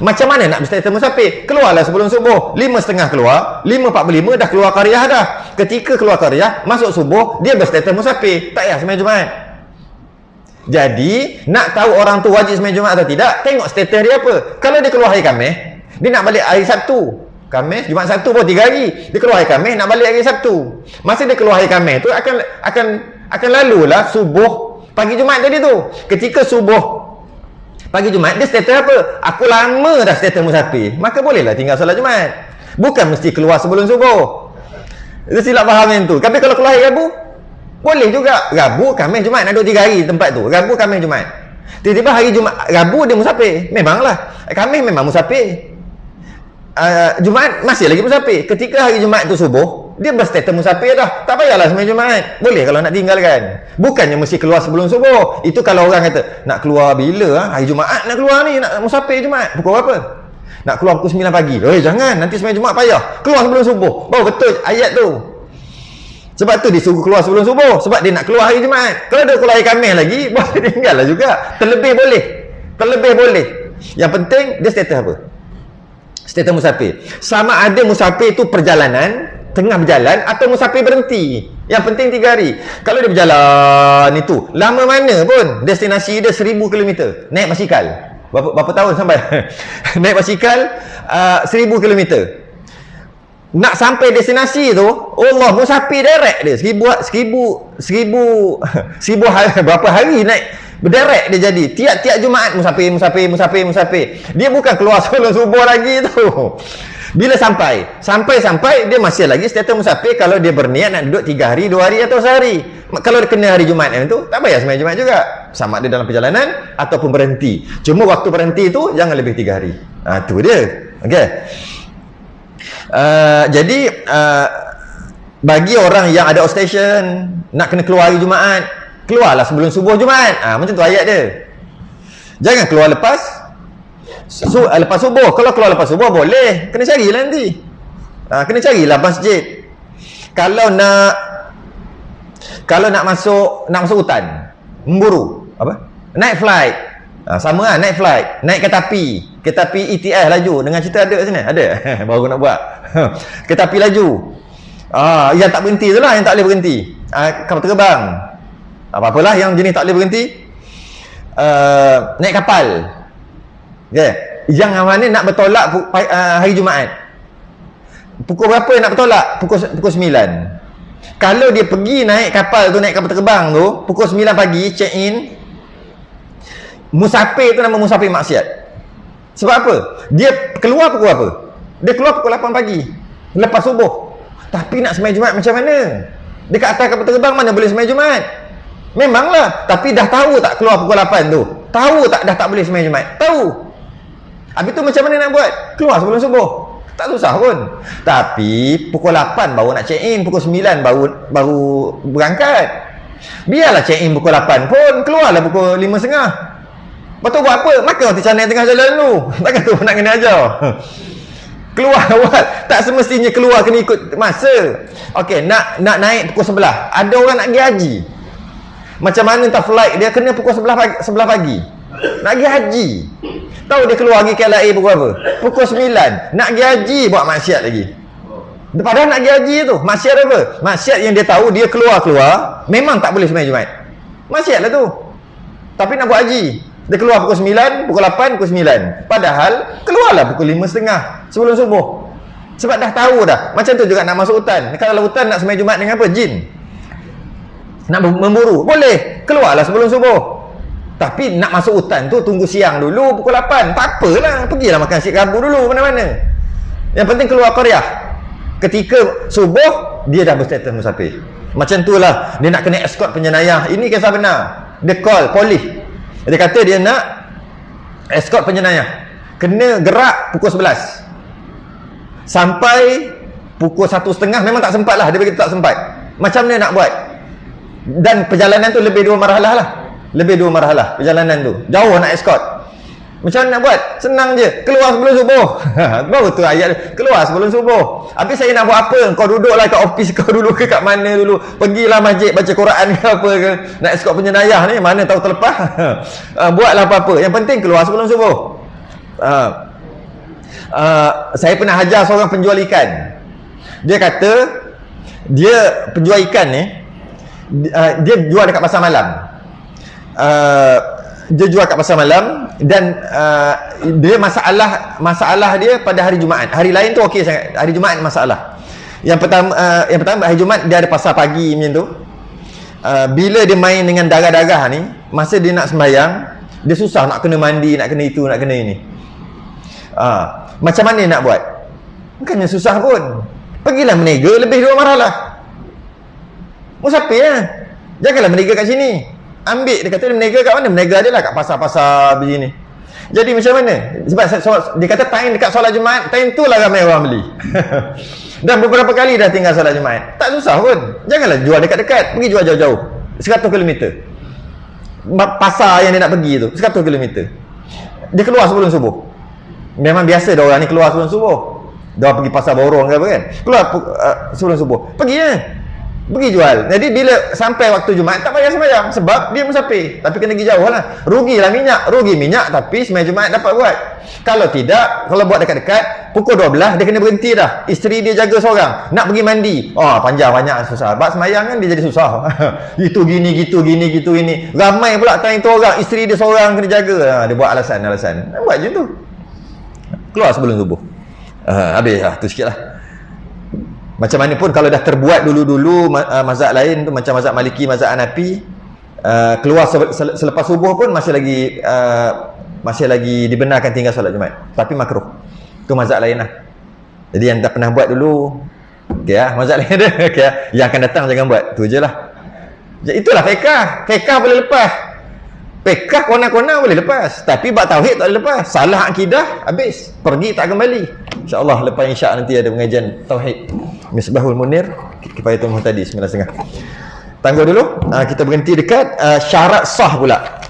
Macam mana nak berstatus musafir? Keluarlah sebelum subuh. 5.30 keluar, 5.45 dah keluar qaryah dah. Ketika keluar qaryah, masuk subuh, dia berstatus musafir. Tak payah sembahyang Jumaat. Jadi, nak tahu orang tu wajib sembahyang Jumaat atau tidak, tengok status dia apa. Kalau dia keluar hari Khamis, dia nak balik hari Sabtu. Khamis, Jumaat, Sabtu pun 3 hari. Dia keluar hari Khamis, nak balik hari Sabtu. Masa dia keluar hari Khamis tu akan lalulah subuh pagi Jumaat tadi tu. Ketika subuh pagi Jumaat, dia status apa? Aku lama dah status musafir. Maka bolehlah tinggal solat Jumaat. Bukan mesti keluar sebelum subuh. Dia silap faham yang tu. Tapi kalau keluar hari Rabu, boleh juga. Rabu, Khamis, Jumaat, nak duduk 3 hari tempat tu. Rabu, Khamis, Jumaat. Tiba-tiba hari Jumaat, Rabu dia musafir. Memanglah. Khamis memang musafir. Jumaat masih lagi musafir. Ketika hari Jumaat tu subuh, dia berstatus musafir dah. Tak payahlah sembahyang Jumaat. Boleh kalau nak tinggalkan. Bukannya mesti keluar sebelum subuh. Itu kalau orang kata, nak keluar bila? Hari Jumaat nak keluar ni, nak musafir Jumaat. Pukul berapa? Nak keluar pukul 9 pagi. Jangan, nanti sembahyang Jumaat payah. Keluar sebelum subuh. Baru betul ayat tu. Sebab tu dia suruh keluar sebelum subuh. Sebab dia nak keluar hari Jumaat. Kalau dia keluar hari Khamis lagi, boleh tinggallah juga. Terlebih boleh. Yang penting, dia status apa? Status musafir. Sama ada musafir tu perjalanan, tengah berjalan, atau musafir berhenti. Yang penting 3 hari. Kalau dia berjalan itu, lama mana pun, destinasi dia 1000 km. Naik basikal. Berapa tahun sampai? Naik basikal 1000 km. Nak sampai destinasi tu, Allah, musafir direct dia. 1000 berapa hari naik berderet dia jadi. Tiap-tiap Jumaat musafir. Dia bukan keluar sebelum subuh lagi tu. Bila sampai dia masih lagi status musafir kalau dia berniat nak duduk 3 hari, 2 hari atau sehari. Kalau dia kena hari Jumaat tu, tak payah sembahyang Jumaat juga. Sama ada dalam perjalanan ataupun berhenti. Cuma waktu berhenti tu jangan lebih 3 hari. Tu dia. Okey. Jadi bagi orang yang ada outstation nak kena keluar hari Jumaat, keluarlah sebelum subuh Jumaat. Macam tu ayat dia. Jangan keluar lepas subuh. Kalau keluar lepas subuh boleh, kena carilah nanti. Kena carilah masjid. Kalau nak masuk hutan, memburu apa? Naik flight. Sama lah, naik flight, naik kereta api ETS laju. Dengan cerita ada kat sini? Ada. Baru nak buat. Kereta api laju. Yang tak berhenti tu lah, yang tak boleh berhenti. Kapal terbang. Apa-apalah yang jenis tak boleh berhenti. Naik kapal. Okay. Yang mana nak bertolak hari Jumaat. Pukul berapa nak bertolak? Pukul 9. Kalau dia pergi naik kapal terbang tu, pukul 9 pagi, check in. Musafir tu nama musafir maksiat. Sebab apa? Dia keluar pukul apa? Dia keluar pukul 8 pagi. Lepas subuh. Tapi nak sembahyang Jumaat macam mana? Dekat atas kapal terbang mana boleh sembahyang Jumaat? Memanglah. Tapi dah tahu tak keluar pukul 8 tu? Tahu tak dah tak boleh sembahyang Jumaat? Tahu. Habis tu macam mana nak buat? Keluar sebelum subuh. Tak susah pun. Tapi pukul 8 baru nak check in, pukul 9 baru berangkat. Biarlah check in pukul 8 pun, keluarlah pukul 5.30. Lepas tu buat apa? Makan roti canai tengah jalan dulu. Takkan tu nak kena ajar. Keluar awal. Tak semestinya keluar kena ikut masa. Okey, nak naik pukul 11. Ada orang nak pergi haji. Macam mana entah flight dia kena pukul 11 pagi. Nak pergi haji. Tahu dia keluar pergi KLIA pukul apa? Pukul 9. Nak pergi haji buat maksiat lagi. Padahal nak pergi haji tu, maksiat apa? Maksiat yang dia tahu dia keluar memang tak boleh sembahyang Jumaat. Maksiat lah tu. Tapi nak buat haji. Dia keluar pukul 9, pukul 8, pukul 9. Padahal keluarlah pukul 5.30 sebelum subuh. Sebab dah tahu dah. Macam tu juga nak masuk hutan. Kalau hutan nak sembahyang Jumaat dengan apa? Jin. Nak memburu. Boleh. Keluarlah sebelum subuh. Tapi nak masuk hutan tu tunggu siang dulu pukul 8. Tak apalah. Pergilah makan nasi kerabu dulu mana-mana. Yang penting keluar qaryah. Ketika subuh, dia dah berstatus musafir. Macam tu lah. Dia nak kena escort penjenayah. Ini kisah benar. Dia call polis. Dia kata dia nak escort penjenayah. Kena gerak pukul 11. Sampai pukul 1.30 memang tak sempat lah. Dia beritahu tak sempat. Macam mana nak buat? Dan perjalanan tu lebih 2 marhalah lah. Lebih 2 marhalah perjalanan tu. Jauh nak escort. Macam mana nak buat? Senang je. Keluar sebelum subuh. Baru tu ayat. Keluar sebelum subuh. Habis saya nak buat apa? Kau duduklah kat office kau dulu ke kat mana dulu. Pergilah masjid baca Quran ke apa ke. Nak escort penjenayah ni. Mana tahu terlepas. Buatlah apa-apa. Yang penting keluar sebelum subuh. Saya pernah hajar seorang penjual ikan. Dia kata dia penjual ikan ni, dia jual dekat pasar malam. Dia jual kat pasar malam dan dia masalah dia pada hari Jumaat. Hari lain tu okey sangat. Hari Jumaat masalah. Yang pertama hari Jumaat dia ada pasar pagi macam tu. Bila dia main dengan darah-darah ni, masa dia nak sembahyang, dia susah nak kena mandi, nak kena itu, nak kena ini. Macam mana nak buat? Bukannya susah pun. Pergilah meniaga lebih 2 marhalah. Musafir lah. Janganlah meniaga kat sini. Ambil, dia kata dia meniaga kat mana? Meniaga dia lah kat pasar-pasar begini. Jadi macam mana? Sebab dia kata time dekat solat Jumaat, time tu lah ramai orang beli. Dan beberapa kali dah tinggal solat Jumaat. Tak susah pun. Janganlah jual dekat-dekat. Pergi jual jauh-jauh. 100 km. Pasar yang dia nak pergi tu 100 km. Dia keluar sebelum subuh. Memang biasa dah orang ni keluar sebelum subuh. Dah pergi pasar borong ke apa kan. Keluar sebelum subuh. Pergi je. Pergi jual. Jadi bila sampai waktu Jumaat tak payah sembahyang sebab dia musafir. Tapi kena pergi jauh lah. Rugilah minyak. Rugi minyak tapi sembahyang Jumaat dapat buat. Kalau tidak, kalau buat dekat-dekat pukul 12 dia kena berhenti dah. Isteri dia jaga seorang, nak pergi mandi. Oh, panjang banyak susah. Bab semayang kan dia jadi susah. Gitu gini. Ramai pula time tu orang, isteri dia seorang kena jaga. Dia buat alasan. Buat je tu. Keluar sebelum subuh. Habis lah, tu sikit lah. Macam mana pun kalau dah terbuat dulu-dulu mazhab lain tu, macam mazhab Maliki, mazhab Hanafi, keluar selepas subuh pun masih lagi dibenarkan tinggal solat Jumaat, tapi makruh. Tu mazhab lain lah. Jadi yang tak pernah buat dulu, okey lah, mazhab lain ada. Okey lah. Yang akan datang jangan buat. Tu je lah. Itulah fiqh boleh lepas. Fiqh kona-kona boleh lepas, tapi bab tauhid tak boleh lepas. Salah akidah habis, pergi tak kembali. InsyaAllah lepas isyak nanti ada pengajian tauhid Misbahul Munir, Kifayatul Muhtadi 9.30. Tangguh dulu. Kita berhenti dekat syarat sah pula.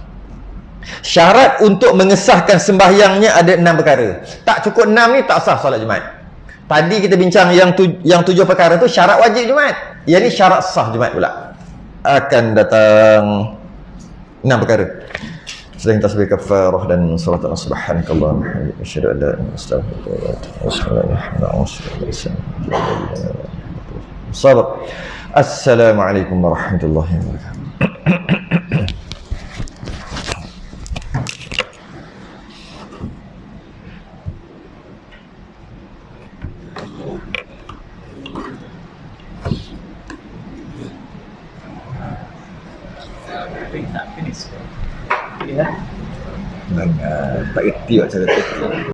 Syarat untuk mengesahkan sembahyangnya ada 6 perkara. Tak cukup 6 ni tak sah solat Jumaat. Tadi kita bincang yang 7 perkara tu syarat wajib Jumaat. Yang ni syarat sah Jumaat pula. Akan datang 6 perkara. Selain tasbih kafarah dan salat subhanakallah wa bihamdika asyhadu an la ilaha illa anta astaghfiruka wa atubu ilaik. Sabar. Assalamualaikum warahmatullahi wabarakatuh. Tak kerti buat cara tu.